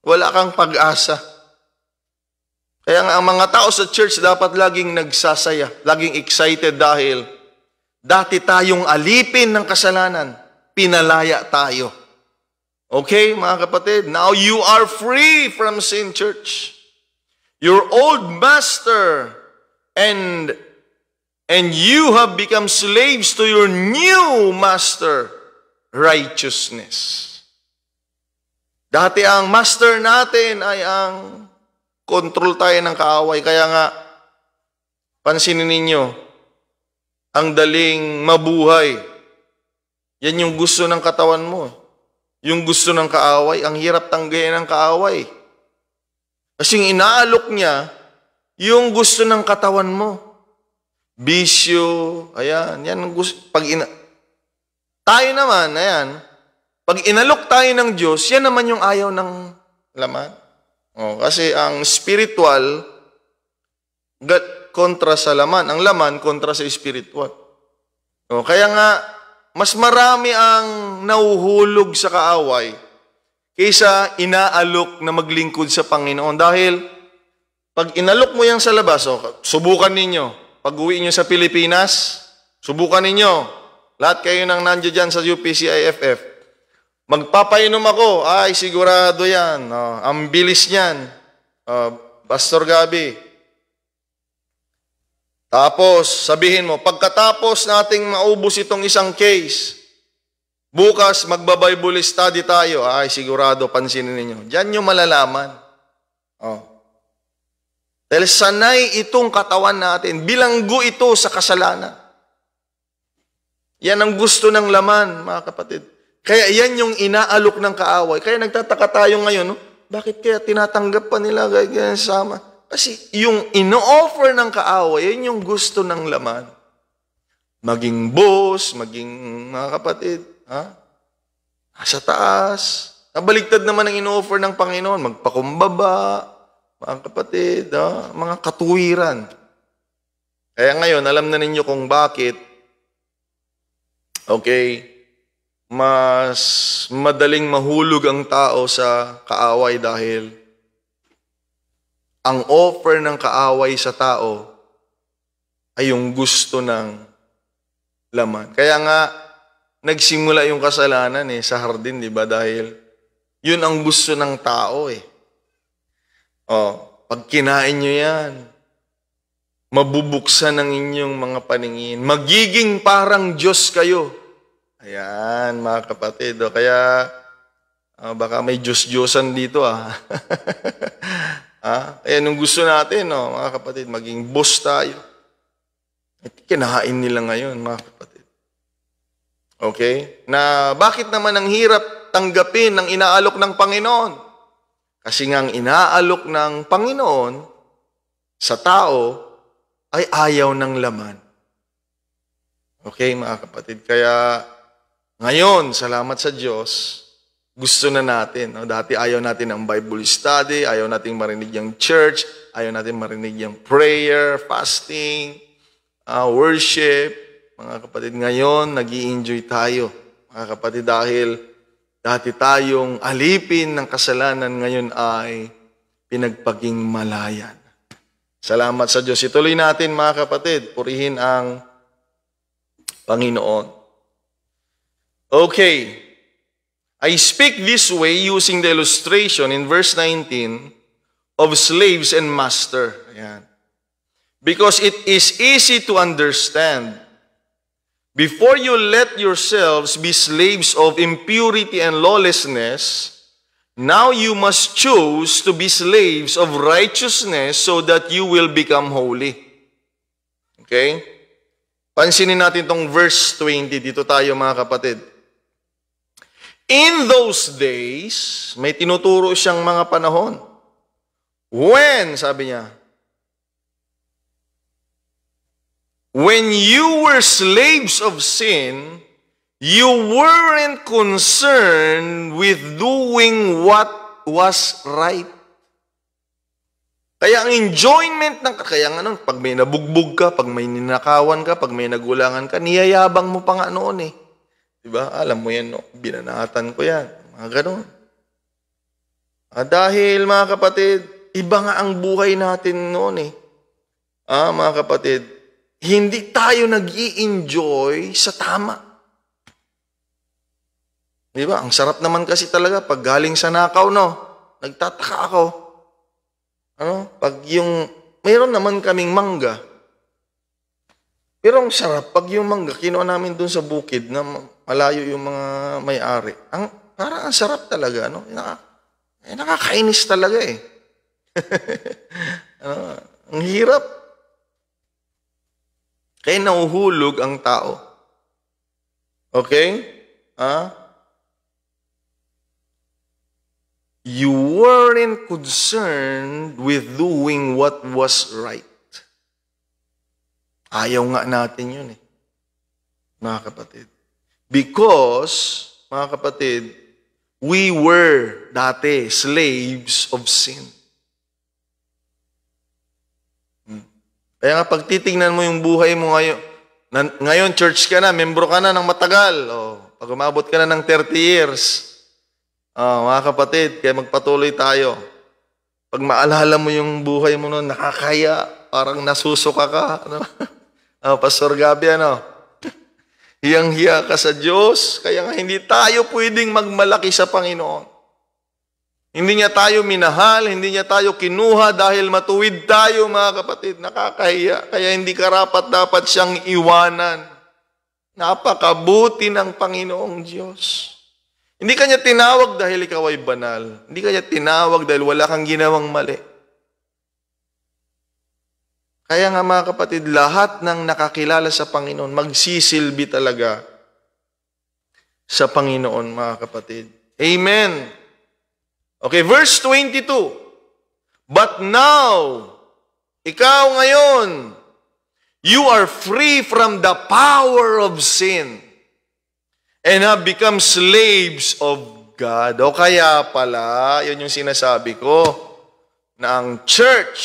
wala kang pag-asa. Kaya nga, ang mga tao sa church dapat laging nagsasaya, laging excited dahil dati tayong alipin ng kasalanan, pinalaya tayo. Okay, mga kapatid? Now you are free from sin, church. Your old master and you have become slaves to your new master, righteousness. Dati ang master natin ay ang control tayo ng kaaway. Kaya nga, pansinin ninyo, ang daling mabuhay. Yan yung gusto ng katawan mo. Yung gusto ng kaaway, ang hirap tanggayin ng kaaway. Kasi inaalok niya, yung gusto ng katawan mo. Bisyo, ayan, yan ang gusto. Tayo naman, ayan, pag inalok tayo ng Diyos, yan naman yung ayaw ng laman. Kasi ang spiritual, kontra sa laman. Ang laman, kontra sa spiritual. Kaya nga, mas marami ang nauhulog sa kaaway kaysa inaalok na maglingkod sa Panginoon. Dahil pag inalok mo yan sa labas, subukan ninyo. Pag uwi nyo sa Pilipinas, subukan ninyo. Lahat kayo nang nandiyo dyan sa UPCIFF. Magpapainom ako, ay sigurado yan. Ang bilis niyan. Pastor Gabi. Tapos, sabihin mo, pagkatapos nating maubos itong isang case, bukas magba-Bible study tayo. Ay, sigurado, pansinin ninyo. Diyan nyo malalaman. Dahil sanay itong katawan natin. Bilanggo ito sa kasalanan. Yan ang gusto ng laman, mga kapatid. Kaya yan yung inaalok ng kaaway. Kaya nagtataka tayo ngayon, bakit kaya tinatanggap pa nila ganyan sama? Kasi yung ino-offer ng kaaway, yan yung gusto ng laman. Maging boss, maging mga kapatid, sa taas. Nabaligtad naman ang ino-offer ng Panginoon, magpakumbaba, mga kapatid, mga katuwiran. Kaya ngayon, alam na ninyo kung bakit, mas madaling mahulog ang tao sa kaaway dahil ang offer ng kaaway sa tao ay yung gusto ng laman. Kaya nga, nagsimula yung kasalanan sa hardin, di ba? Dahil yun ang gusto ng tao pag kinain nyo yan, mabubuksan ang inyong mga paningin. Magiging parang Diyos kayo. Ayan, mga kapatid. Kaya, baka may Diyos-Diyosan dito, Kaya nung gusto natin, mga kapatid, maging boss tayo. At kinahain nila ngayon, mga kapatid. Okay? Na bakit naman ang hirap tanggapin ng inaalok ng Panginoon? Kasi nga ang inaalok ng Panginoon sa tao ay ayaw ng laman. Okay, mga kapatid? Kaya ngayon, salamat sa Diyos, gusto na natin. No? Dati ayaw natin ng Bible study, ayaw natin marinig yung church, ayaw natin marinig yung prayer, fasting, worship. Mga kapatid, ngayon, nag-i-enjoy tayo. Mga kapatid, dahil dati tayong alipin ng kasalanan, ngayon ay pinagpaging malayan. Salamat sa Diyos. Ituloy natin, mga kapatid. Purihin ang Panginoon. Okay. I speak this way using the illustration in verse 19 of slaves and master. Ayan. Because it is easy to understand. Before you let yourselves be slaves of impurity and lawlessness, now you must choose to be slaves of righteousness so that you will become holy. Okay? Pansinin natin tong verse 20. Dito tayo, mga kapatid. In those days, may tinuturo siyang mga panahon. When, sabi niya, when you were slaves of sin, you weren't concerned with doing what was right. Kaya ang enjoyment ng kaya nga pag may nabugbog ka, pag may ninakawan ka, pag may nagulangan ka, niyayabang mo pa nga noon eh. Diba? Alam mo yan, no? Binanatan ko yan. Mga ganun. Dahil, mga kapatid, iba nga ang buhay natin noon eh. Mga kapatid, hindi tayo nag-i-enjoy sa tama. Di ba? Ang sarap naman kasi talaga pag galing sa nakaw, no? Nagtataka ako. Pag yung, mayroon naman kaming mangga. Pero ang sarap, pag yung mangga, kinuha namin dun sa bukid na malayo yung mga may-ari. Parang ang sarap talaga, no? Nakakainis talaga eh. Ang hirap. Kaya nahuhulog ang tao. Okay? You weren't concerned with doing what was right. Ayaw nga natin yun eh. Mga kapatid. Because, mga kapatid, we were dati slaves of sin. Kaya nga, pag titingnan mo yung buhay mo ngayon church ka na, membro ka na ng matagal. Pag umabot ka na ng 30 years, mga kapatid, kaya magpatuloy tayo. Pag maalala mo yung buhay mo noon, nakakaya, parang nasusuka ka. Pastor Gabi, hiyang-hiya ka sa Diyos, kaya nga hindi tayo pwedeng magmalaki sa Panginoon. Hindi niya tayo minahal, hindi niya tayo kinuha dahil matuwid tayo, mga kapatid. Nakakahiya. Kaya hindi karapat dapat siyang iwanan. Napakabuti ng Panginoong Diyos. Hindi kanya tinawag dahil ikaw ay banal. Hindi kanya tinawag dahil wala kang ginawang mali. Kaya nga, mga kapatid, lahat ng nakakilala sa Panginoon, magsisilbi talaga sa Panginoon, mga kapatid. Amen. Okay, verse 22. But now, ikaw ngayon, you are free from the power of sin and have become slaves of God. O kaya pala, yun yung sinasabi ko, na ang church,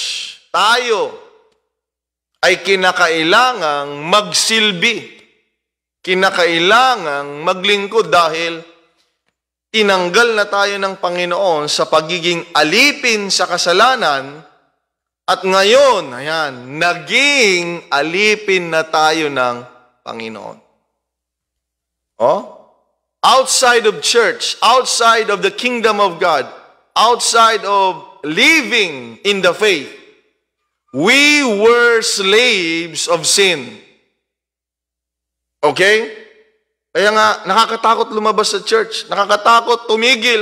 tayo, ay kinakailangang magsilbi. Kinakailangang maglingkod dahil tinanggal na tayo ng Panginoon sa pagiging alipin sa kasalanan at ngayon, ayan, naging alipin na tayo ng Panginoon. Outside of church, outside of the kingdom of God, outside of living in the faith, we were slaves of sin. Okay? Kaya nga, nakakatakot lumabas sa church. Nakakatakot, tumigil.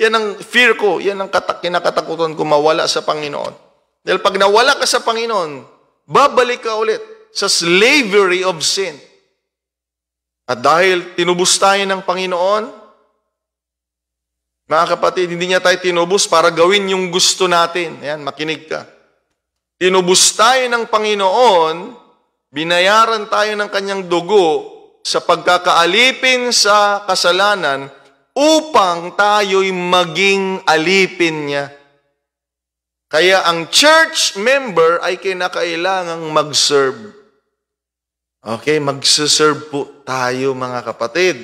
Yan ang fear ko. Yan ang kinakatakutan ko, mawala sa Panginoon. Dahil pag nawala ka sa Panginoon, babalik ka ulit sa slavery of sin. At dahil tinubos tayo ng Panginoon, Mga kapatid, hindi niya tayo tinubos para gawin yung gusto natin. Ayan, makinig ka. Tinubos tayo ng Panginoon, binayaran tayo ng kanyang dugo sa pagkakaalipin sa kasalanan upang tayo'y maging alipin niya. Kaya ang church member ay kinakailangang mag-serve. Okay, mag-serve po tayo mga kapatid.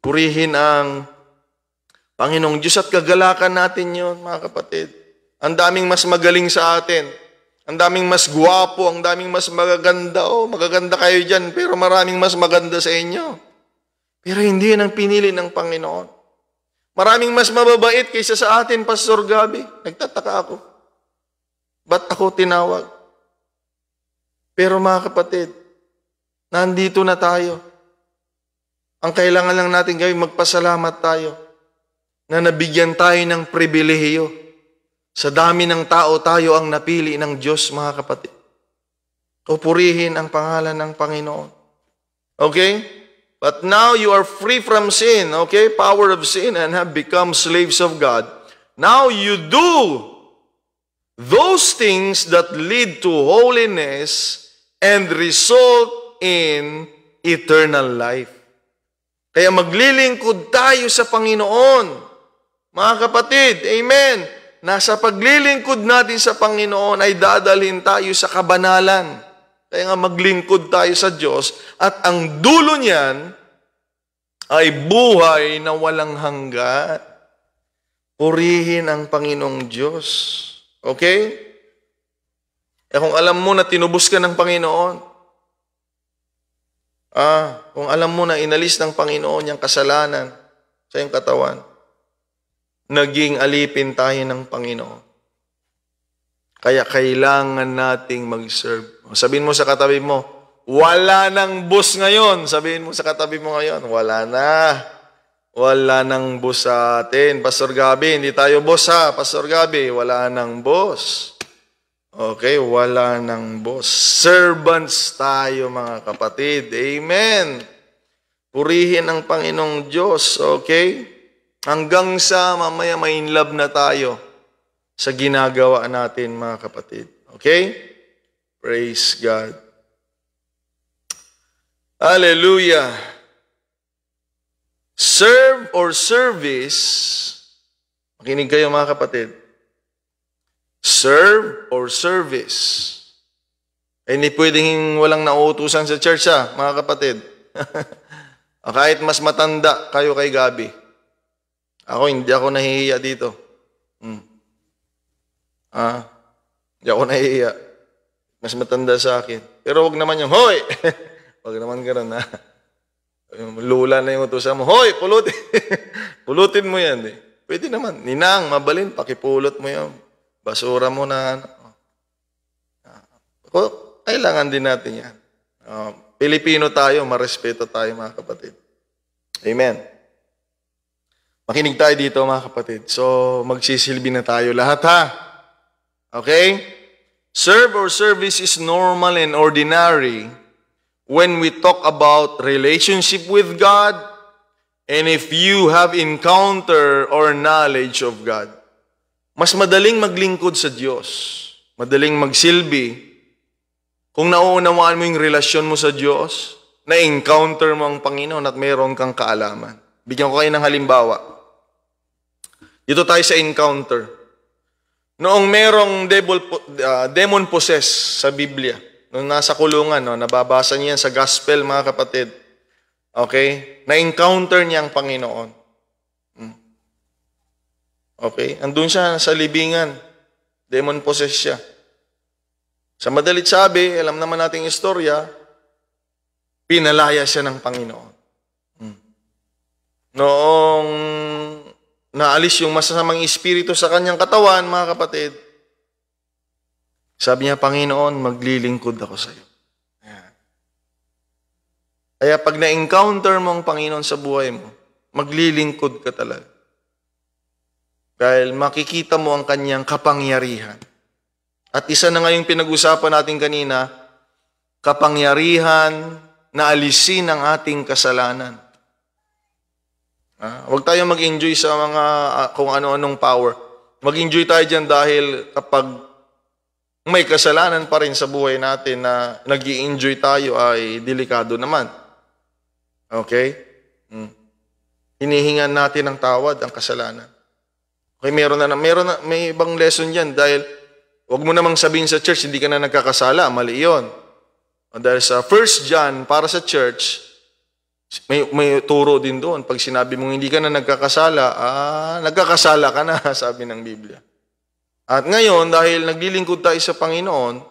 Purihin ang Panginoong Diyos at kagalakan natin yon mga kapatid. Ang daming mas magaling sa atin. Ang daming mas guwapo, ang daming mas magaganda. Oh, magaganda kayo dyan, pero maraming mas maganda sa inyo. Pero hindi yan ang pinili ng Panginoon. Maraming mas mababait kaysa sa atin, Pastor Gabi. Nagtataka ako. Ba't ako tinawag? Pero mga kapatid, nandito na tayo. Ang kailangan lang natin gawin, magpasalamat tayo na nabigyan tayo ng pribilehiyo. Sa dami ng tao, tayo ang napili ng Diyos, mga kapatid. Purihin ang pangalan ng Panginoon. Okay? But now you are free from sin, okay? Power of sin, and have become slaves of God. Now you do those things that lead to holiness and result in eternal life. Kaya maglilingkod tayo sa Panginoon. Mga kapatid, amen. Nasa paglilingkod natin sa Panginoon ay dadalhin tayo sa kabanalan. Kaya nga maglingkod tayo sa Diyos at ang dulo niyan ay buhay na walang hanggan. Purihin ang Panginoong Diyos. Okay? Kung alam mo na tinubos ka ng Panginoon, kung alam mo na inalis ng Panginoon yung kasalanan sa iyong katawan, naging alipin tayo ng Panginoon. Kaya kailangan nating mag-serve. Sabihin mo sa katabi mo, wala nang boss ngayon. Sabihin mo sa katabi mo ngayon, wala na. Wala nang boss sa atin. Pastor Gabi, hindi tayo boss ha. Pastor Gabi, wala nang boss. Okay, wala nang boss. Servants tayo mga kapatid. Amen. Purihin ang Panginoong Diyos. Okay? Hanggang sa mamaya may in love na tayo sa ginagawa natin mga kapatid. Okay? Praise God. Hallelujah. Serve or service, makinig kayo mga kapatid. Serve or service. Hindi pwedeng walang nauutusan sa church mga kapatid. Kahit mas matanda kayo kay Gabi. Hindi ako nahihiya dito. Hindi ako nahihiya. Mas matanda sa akin. Pero wag naman yung, hoy! Wag naman gano'n lula na yung utusan mo, hoy, pulutin. Pulutin mo yan. Pwede naman. Ninang, mabalin, pakipulot mo yan. Basura mo na. Kailangan din natin yan. Pilipino tayo, marespeto tayo mga kapatid. Amen. Makinig tayo dito mga kapatid. So, magsisilbi na tayo lahat ha. Okay? Serve or service is normal and ordinary when we talk about relationship with God and if you have encounter or knowledge of God. Mas madaling maglingkod sa Diyos. Madaling magsilbi kung nauunawaan mo yung relasyon mo sa Diyos, na-encounter mo ang Panginoon at mayroon kang kaalaman. Bigyan ko kayo ng halimbawa. Dito tayo sa encounter. Noong merong demon possessed sa Biblia, nung nasa kulungan, nababasa niya sa gospel, mga kapatid. Okay? Na-encounter niya ang Panginoon. Okay? Andun siya sa libingan. Demon possessed siya. Sa madalit sabi, alam naman nating istorya, pinalaya siya ng Panginoon. Noong naalis yung masasamang espiritu sa kanyang katawan, mga kapatid, sabi niya, Panginoon, maglilingkod ako sa iyo. Kaya pag na-encounter mo ang Panginoon sa buhay mo, maglilingkod ka talaga. Dahil makikita mo ang kanyang kapangyarihan. At isa na nga yung pinag-usapan natin kanina, kapangyarihan na alisin ang ating kasalanan. Huwag tayong mag-enjoy sa mga kung ano-anong power. Mag-enjoy tayo dyan dahil kapag may kasalanan pa rin sa buhay natin na nag-i-enjoy tayo ay delikado naman. Okay? Hinihingan natin ng tawad ang kasalanan. Okay, may ibang lesson dyan dahil huwag mo namang sabihin sa church, hindi ka na nagkakasala. Mali yun. Dahil sa 1 John, para sa church, may turo din doon. Pag sinabi mong hindi ka na nagkakasala, nagkakasala ka na, sabi ng Biblia. At ngayon, dahil naglilingkod tayo sa Panginoon,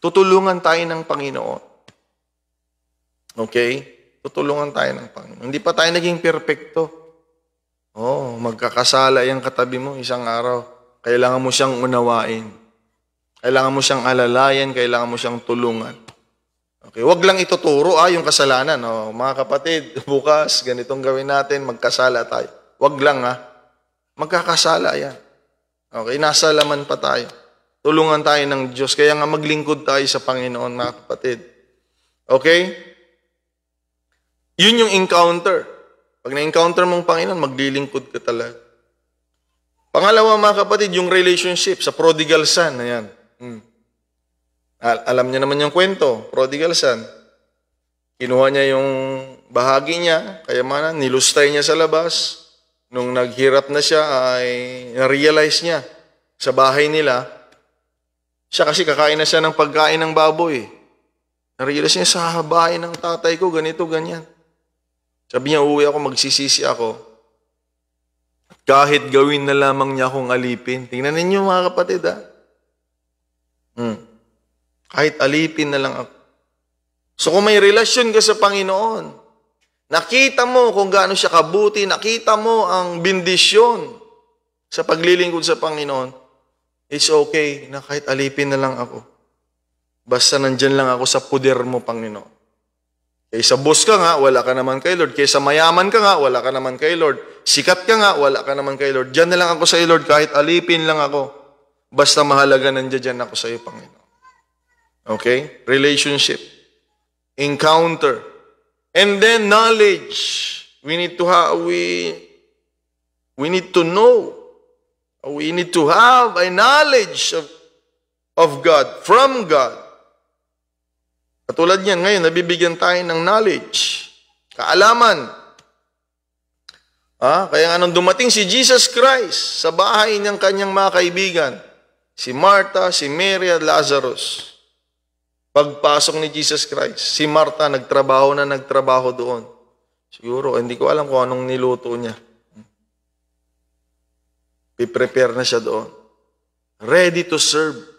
tutulungan tayo ng Panginoon. Okay? Tutulungan tayo ng Panginoon. Hindi pa tayo naging perpekto. Magkakasala yung katabi mo isang araw. Kailangan mo siyang unawain. Kailangan mo siyang alalayan. Kailangan mo siyang tulungan. Okay, wag lang ituturo yung kasalanan. Mga kapatid, bukas, ganitong gawin natin, magkasala tayo. Wag lang magkakasala yan. Okay, nasa laman pa tayo. Tulungan tayo ng Diyos. Kaya nga maglingkod tayo sa Panginoon, mga kapatid. Okay? Yun yung encounter. Pag na-encounter mong Panginoon, maglilingkod ka talaga. Pangalawa, mga kapatid, yung relationship sa prodigal son. Ayan. Alam niya naman yung kwento, prodigal son. Kinuha niya yung bahagi niya, kayamanan, nilustay niya sa labas. Nung naghirap na siya, ay na-realize niya sa bahay nila, siya kasi kakain na siya ng pagkain ng baboy. Na-realize niya sa bahay ng tatay ko, ganito, ganyan. Sabi niya, uwi ako, magsisisi ako. At kahit gawin na lamang niya akong alipin. Tingnan ninyo mga kapatid, Kahit alipin na lang ako. So kung may relasyon ka sa Panginoon, nakita mo kung gaano siya kabuti, nakita mo ang bendisyon sa paglilingkod sa Panginoon, it's okay na kahit alipin na lang ako. Basta nandyan lang ako sa puder mo, Panginoon. Kaysa boss ka nga, wala ka naman kay Lord. Kaysa mayaman ka nga, wala ka naman kay Lord. Sikat ka nga, wala ka naman kay Lord. Diyan na lang ako sa iyo, Lord, kahit alipin lang ako. Basta mahalaga nandiyan ako sa iyo, Panginoon. Okay? Relationship. Encounter. And then knowledge. We need to know. We need to have a knowledge of God, from God. Katulad niyan, ngayon, nabibigyan tayo ng knowledge. Kaalaman. Kaya nga nung dumating si Jesus Christ sa bahay ng kanyang mga kaibigan, si Martha, si Mary at Lazarus, pagpasok ni Jesus Christ, si Martha nagtrabaho doon. Siguro, hindi ko alam kung anong niluto niya. Piprepare na siya doon. Ready to serve.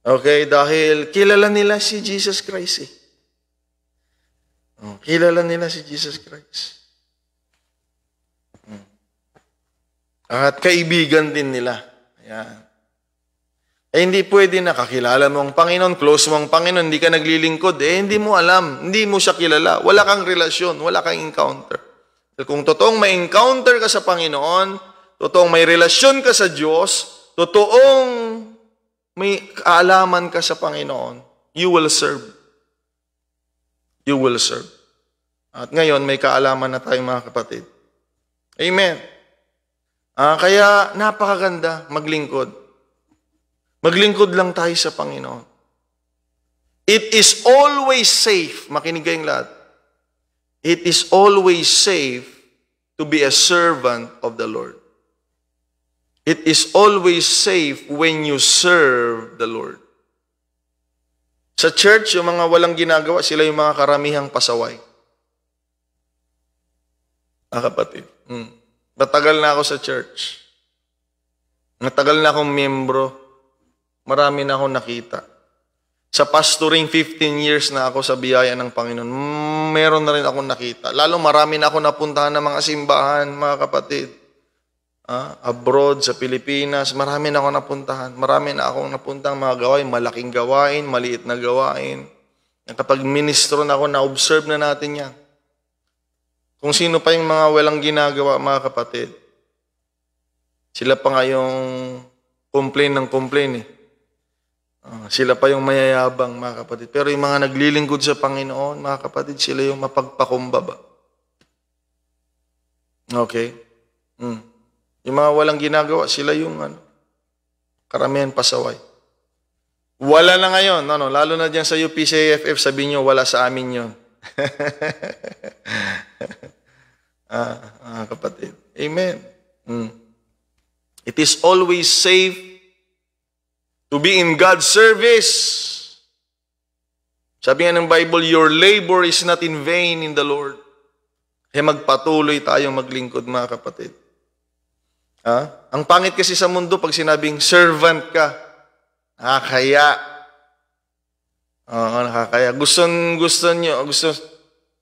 Okay, dahil kilala nila si Jesus Christ kilala nila si Jesus Christ. At kaibigan din nila. Ayan. Hindi pwede na kakilala mo ang Panginoon, close mo ang Panginoon, hindi ka naglilingkod, hindi mo alam, hindi mo siya kilala, wala kang relasyon, wala kang encounter. Kung totoong may encounter ka sa Panginoon, totoong may relasyon ka sa Diyos, totoong may kaalaman ka sa Panginoon, you will serve. You will serve. At ngayon, may kaalaman na tayo mga kapatid. Amen. Kaya napakaganda maglingkod. Maglingkod lang tayo sa Panginoon. It is always safe, makinig kayong lahat. It is always safe to be a servant of the Lord. It is always safe when you serve the Lord. Sa church, yung mga walang ginagawa, sila yung mga karamihang pasaway. Kapatid. Matagal na ako sa church. Matagal na akong membro. Marami na akong nakita. Sa pastoring, 15 years na ako sa biyaya ng Panginoon. Meron na rin akong nakita. Lalo marami na akong napuntahan ng mga simbahan, mga kapatid. Abroad, sa Pilipinas, marami na akong napuntahan. Marami na akong napuntang mga gawain, malaking gawain, maliit na gawain. Kapag ministro na ako, na-observe na natin yan. Kung sino pa yung mga walang ginagawa, mga kapatid. Sila pa nga yung complain ng complain Sila pa yung mayayabang, mga kapatid. Pero yung mga naglilingkod sa Panginoon, mga kapatid, sila yung mapagpakumbaba. Okay? Yung mga walang ginagawa, sila yung karamihan pasaway. Wala na ngayon, lalo na dyan sa UPCAFF, sabihin nyo, wala sa amin yun. Kapatid. Amen. It is always safe to be in God's service. Sabi nga ng Bible, your labor is not in vain in the Lord. Kaya magpatuloy tayong maglingkod, mga kapatid. Ang pangit kasi sa mundo pag sinabing servant ka, nakakaya. Nakakaya. Gusto nyo,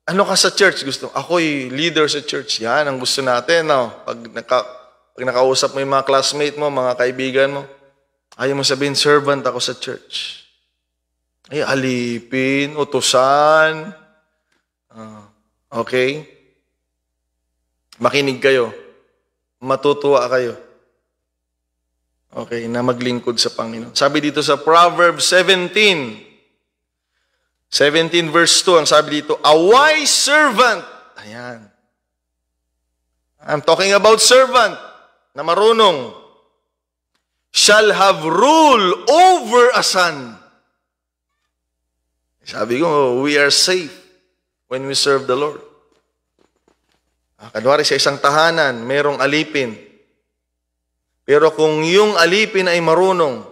ano ka sa church? Ako'y leader sa church. Yan ang gusto natin. Pag nakausap mo yung mga classmate mo, mga kaibigan mo, ayaw mo sabihin, servant ako sa church. Ay, alipin, utusan. Okay? Makinig kayo. Matutuwa kayo. Okay, na maglingkod sa Panginoon. Sabi dito sa Proverbs 17 verse 2, ang sabi dito, a wise servant. Ayan. I'm talking about servant na marunong. Shall have rule over a son. Sabi ko, we are safe when we serve the Lord. Kunwari sa isang tahanan, merong alipin. Pero kung yung alipin ay marunong,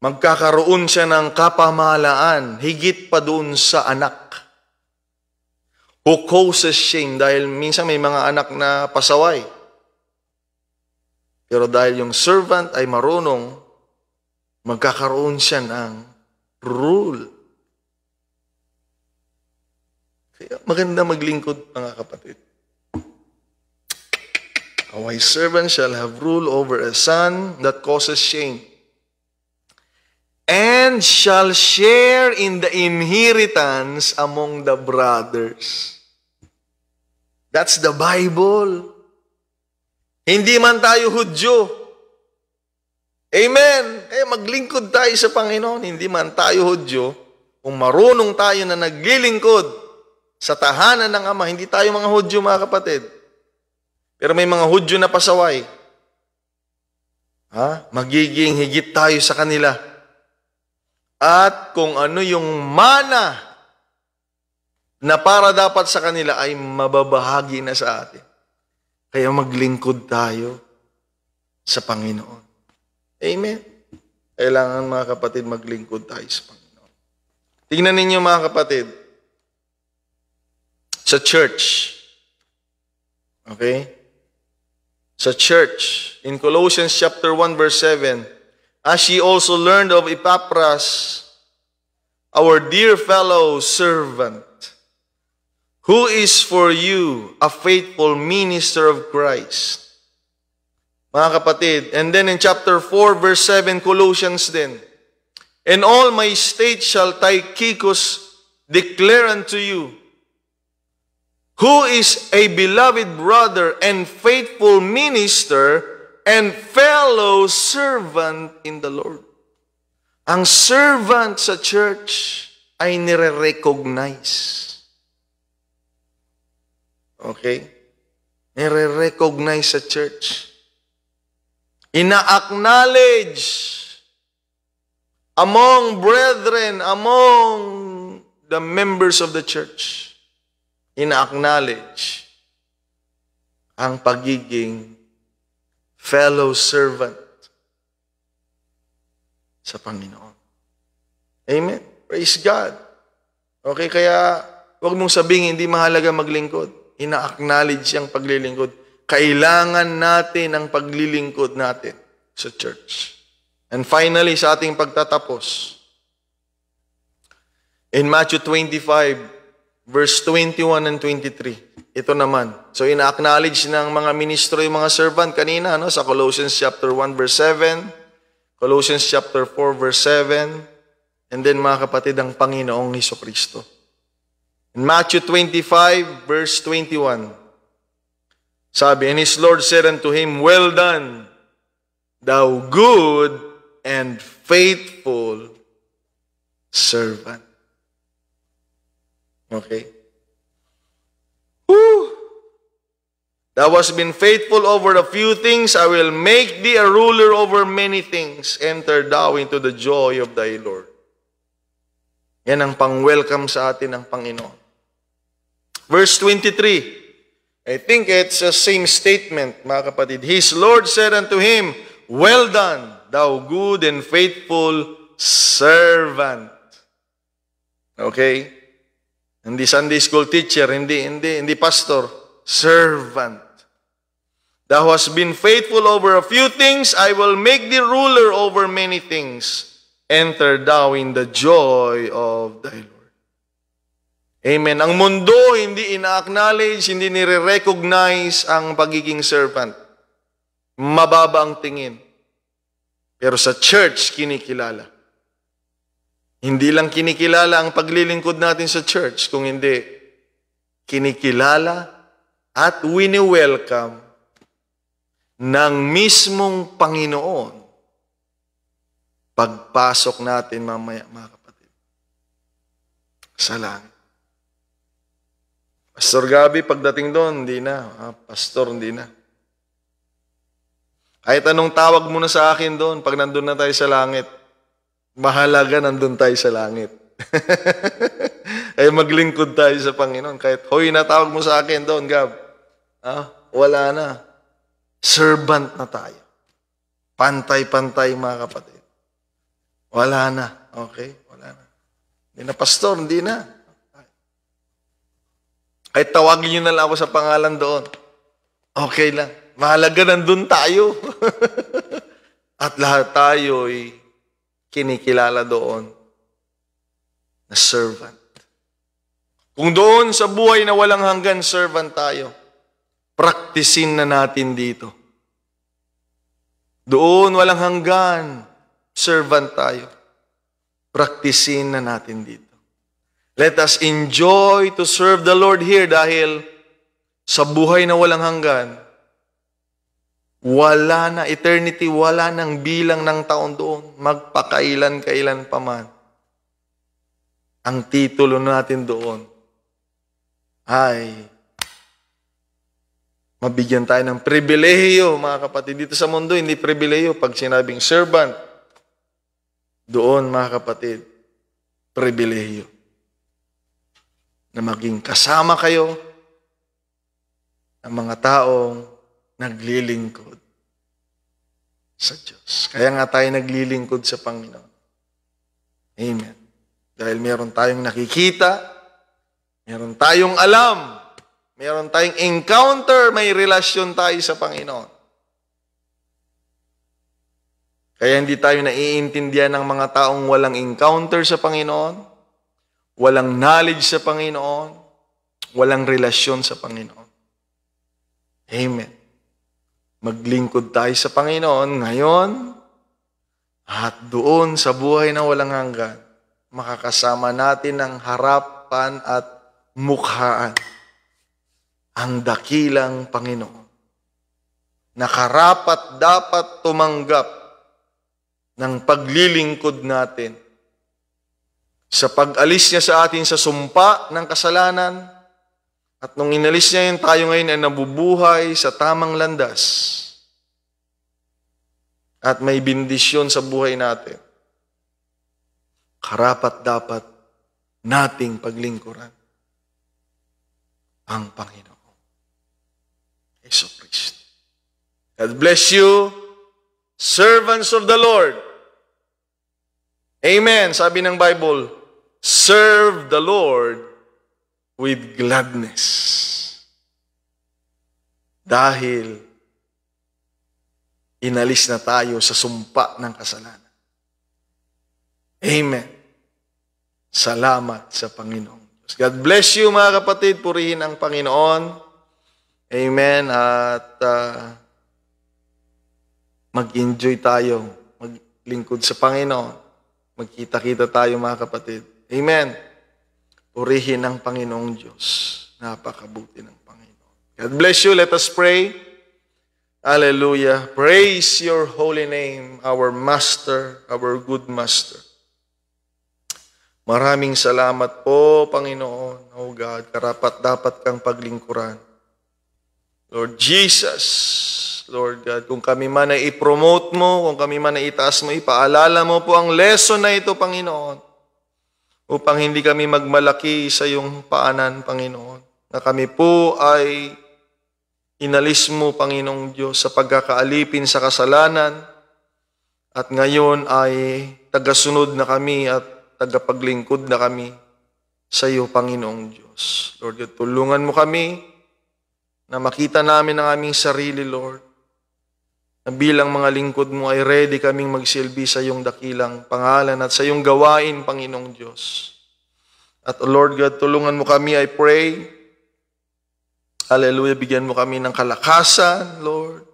magkakaroon siya ng kapamahalaan, higit pa doon sa anak. Who causes shame, dahil minsan may mga anak na pasaway. Pero dahil yung servant ay marunong, magkakaroon siya ng rule. Kaya maganda maglingkod, mga kapatid. A wise servant shall have rule over a son that causes shame, and shall share in the inheritance among the brothers. That's the Bible. Hindi man tayo Hudyo. Amen. Maglingkod tayo sa Panginoon. Hindi man tayo Hudyo. Kung marunong tayo na naglilingkod sa tahanan ng Ama, hindi tayo mga Hudyo, mga kapatid. Pero may mga Hudyo na pasaway. Magiging higit tayo sa kanila. At kung ano yung mana na para dapat sa kanila ay mababahagi na sa atin. Kaya maglingkod tayo sa Panginoon. Amen. Kailangan, mga kapatid, maglingkod tayo sa Panginoon. Tingnan ninyo, mga kapatid, sa church. Okay? Sa church, in Colossians chapter 1 verse 7, as ye also learned of Epaphras, our dear fellow servant, who is for you a faithful minister of Christ. Mga kapatid, and then in chapter 4 verse 7, Colossians din, and all my state shall Tychicus declare unto you, who is a beloved brother and faithful minister and fellow servant in the Lord. Ang servant sa church ay nire-recognize. Okay? Nire-recognize sa church. Ina-acknowledge among brethren, among the members of the church. Ina-acknowledge ang pagiging fellow servant sa Panginoon. Amen. Praise God. Okay, kaya huwag mong sabihin hindi mahalaga maglingkod. Ina-acknowledge ang paglilingkod. Kailangan natin ang paglilingkod natin sa church. And finally, sa ating pagtatapos, in Matthew 25, verse 21 and 23. Ito naman. So, ina-acknowledge ng mga ministro yung mga servant kanina, sa Colossians chapter 1 verse 7, Colossians chapter 4 verse 7, and then mga kapatid, ang Panginoong Hesukristo. In Matthew 25 verse 21, sabi, and his Lord said unto him, well done, thou good and faithful servant. Okay? Woo! Thou hast been faithful over a few things, I will make thee a ruler over many things. Enter thou into the joy of thy Lord. Yan ang pang-welcome sa atin ng Panginoon. Verse 23. I think it's the same statement, mga kapatid. His Lord said unto him, Well done, thou good and faithful servant. Okay? Hindi Sunday school teacher, hindi pastor. Servant. Thou hast been faithful over a few things, I will make thee ruler over many things. Enter thou in the joy of thy Lord. Amen. Ang mundo hindi ina-acknowledge, hindi nire-recognize ang pagiging servant. Mababa ang tingin. Pero sa church, kinikilala. Hindi lang kinikilala ang paglilingkod natin sa church, kung hindi, kinikilala at wini-welcome ng mismong Panginoon pagpasok natin mamaya, mga kapatid, sa langit. Pastor Gabi, pagdating doon, hindi na. Pastor, hindi na. Kahit anong tawag mo na sa akin doon, pag nandun na tayo sa langit, mahalaga nandun tayo sa langit. Ay maglingkod tayo sa Panginoon. Kahit, hoy, natawag mo sa akin doon, Gab. Wala na. Servant na tayo. Pantay-pantay, mga kapatid. Wala na. Okay? Wala na. Hindi na, pastor, hindi na. Kahit tawagin nyo na lang ako sa pangalan doon. Okay lang. Mahalaga nandun tayo. At lahat tayo ay kinikilala doon na servant. Kung doon sa buhay na walang hanggan, servant tayo, praktisin na natin dito. Doon walang hanggan, servant tayo. Praktisin na natin dito. Let us enjoy to serve the Lord here dahil sa buhay na walang hanggan, wala na eternity, wala nang bilang ng taon doon. Magpakailan-kailan pa man. Ang titulo natin doon ay mabigyan tayo ng pribilehiyo, mga kapatid. Dito sa mundo, hindi pribilehiyo. Pag sinabing servant, doon, mga kapatid, pribilehiyo. Na maging kasama kayo ng mga taong naglilingkod sa Diyos. Kaya nga tayo naglilingkod sa Panginoon. Amen. Dahil meron tayong nakikita, meron tayong alam, meron tayong encounter, may relasyon tayo sa Panginoon. Kaya hindi tayo naiintindihan ng mga taong walang encounter sa Panginoon, walang knowledge sa Panginoon, walang relasyon sa Panginoon. Amen. Maglingkod tayo sa Panginoon ngayon at doon sa buhay na walang hanggan, makakasama natin ang harapan at mukhaan ang dakilang Panginoon na karapat dapat tumanggap ng paglilingkod natin sa pag-alis niya sa atin sa sumpa ng kasalanan at nung inalis niya yun, tayo ngayon ay nabubuhay sa tamang landas at may bendisyon sa buhay natin. Karapat dapat nating paglingkuran ang Panginoon Hesus Kristo. God bless you, servants of the Lord. Amen. Sabi ng Bible, serve the Lord with gladness. Dahil inalis na tayo sa sumpa ng kasalanan. Amen. Salamat sa Panginoon. God bless you, mga kapatid. Purihin ang Panginoon. Amen. At mag-enjoy tayo. Maglingkod sa Panginoon. Magkita-kita tayo, mga kapatid. Amen. Purihin ang Panginoong Diyos. Napakabuti ng Panginoon. God bless you. Let us pray. Hallelujah. Praise your holy name, our Master, our good Master. Maraming salamat po, Panginoon. Oh God, karapat dapat kang paglingkuran. Lord Jesus, Lord God, kung kami man ay i-promote mo, kung kami man ay itaas mo, ipaalala mo po ang lesson na ito, Panginoon, upang hindi kami magmalaki sa iyong paanan, Panginoon, na kami po ay inalis mo, Panginoong Diyos, sa pagkakaalipin sa kasalanan, at ngayon ay tagasunod na kami at tagapaglingkod na kami sa iyo, Panginoong Diyos. Lord God, tulungan mo kami na makita namin ang aming sarili, Lord, na bilang mga lingkod mo ay ready kaming magsilbi sa iyong dakilang pangalan at sa iyong gawain, Panginoong Diyos. At Lord God, tulungan mo kami, I pray. Hallelujah, bigyan mo kami ng kalakasan, Lord.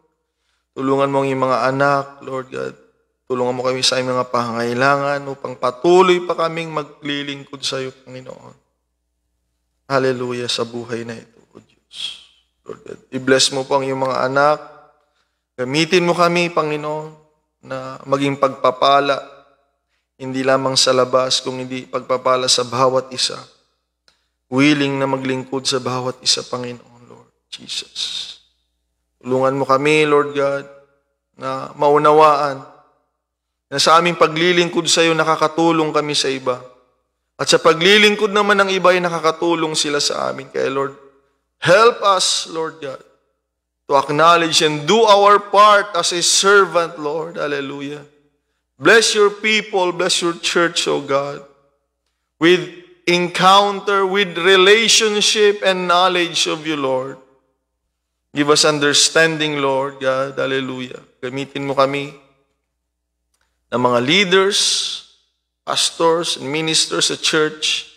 Tulungan mo ang iyong mga anak, Lord God. Tulungan mo kami sa aming mga pangangailangan upang patuloy pa kaming maglilingkod sa iyo, Panginoon. Hallelujah sa buhay na ito, O Diyos. Lord God, i-bless mo po ang iyong mga anak. Gamitin mo kami, Panginoon, na maging pagpapala, hindi lamang sa labas, kung hindi pagpapala sa bawat isa. Willing na maglingkod sa bawat isa, Panginoon, Lord Jesus. Tulungan mo kami, Lord God, na maunawaan na sa aming paglilingkod sa iyo, nakakatulong kami sa iba. At sa paglilingkod naman ng iba, ay nakakatulong sila sa amin. Kaya Lord, help us, Lord God, to acknowledge and do our part as a servant, Lord. Hallelujah. Bless your people, bless your church, O God, with encounter, with relationship and knowledge of you, Lord. Give us understanding, Lord God. Hallelujah. Gamitin mo kami ng mga leaders, pastors, and ministers sa church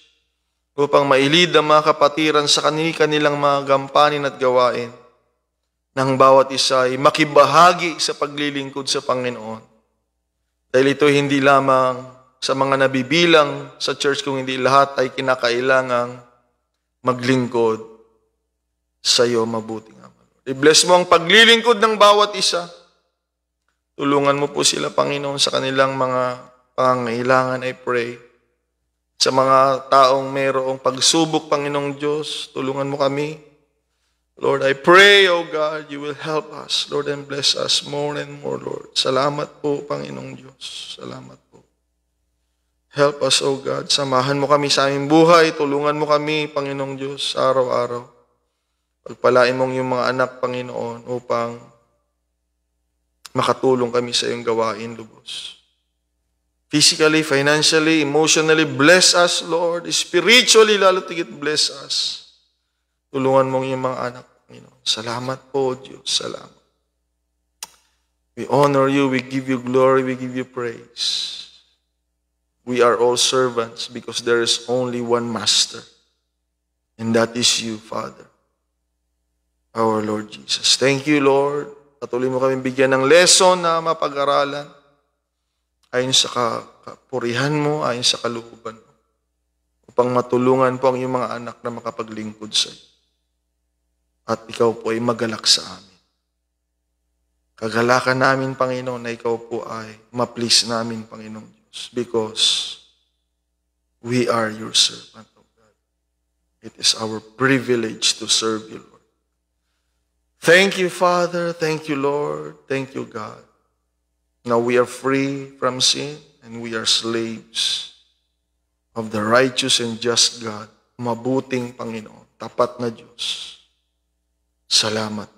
upang mailid ang mga kapatiran sa kanilang mga gampanin at gawain nang bawat isa ay makibahagi sa paglilingkod sa Panginoon. Dahil ito hindi lamang sa mga nabibilang sa church, kung hindi lahat ay kinakailangang maglingkod sa iyo, mabuting Ama. I-bless mo ang paglilingkod ng bawat isa. Tulungan mo po sila, Panginoon, sa kanilang mga pangangailangan, I pray. Sa mga taong mayroong pagsubok, Panginoong Diyos, tulungan mo kami. Lord, I pray, O God, you will help us, Lord, and bless us more and more, Lord. Salamat po, Panginoong Diyos. Salamat po. Help us, O God. Samahan mo kami sa aming buhay. Tulungan mo kami, Panginoong Diyos, araw-araw. Pagpalain mong yung mga anak, Panginoon, upang makatulong kami sa iyong gawain, lubos. Physically, financially, emotionally, bless us, Lord. Spiritually, lalo tigit, bless us. Tulungan mong iyong mga anak, Panginoon. Salamat po, Diyos. Salamat. We honor you, we give you glory, we give you praise. We are all servants because there is only one master, and that is you, Father, our Lord Jesus. Thank you, Lord. Patuloy mo kami bigyan ng lesson na mapag-aralan ayon sa kapurihan mo, ayon sa kalooban mo, upang matulungan po ang iyong mga anak na makapaglingkod sa iyo. At ikaw po ay magalak sa amin. Kagalakan namin, Panginoon, na ikaw po ay ma-please namin, Panginoong Diyos, because we are your servant, O God. It is our privilege to serve you, Lord. Thank you, Father. Thank you, Lord. Thank you, God. Now we are free from sin and we are slaves of the righteous and just God. Mabuting Panginoon. Tapat na Diyos. Salamat.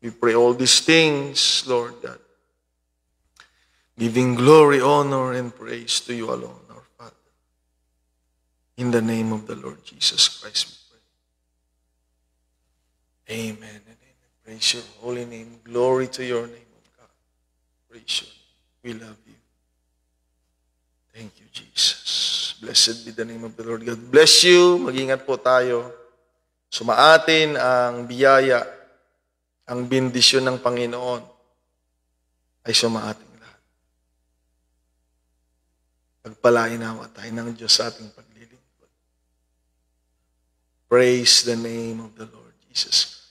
We pray all these things, Lord God, giving glory, honor, and praise to you alone, our Father. In the name of the Lord Jesus Christ, we pray. Amen and amen. Praise your holy name. Glory to your name, O God. Praise you. We love you. Thank you, Jesus. Blessed be the name of the Lord. God bless you. Mag-ingat po tayo. Sumaatin ang biyaya, ang bendisyon ng Panginoon ay sumaating lahat. Pagpalain nawa tayo ng Diyos sa ating paglilingkod. Praise the name of the Lord Jesus Christ.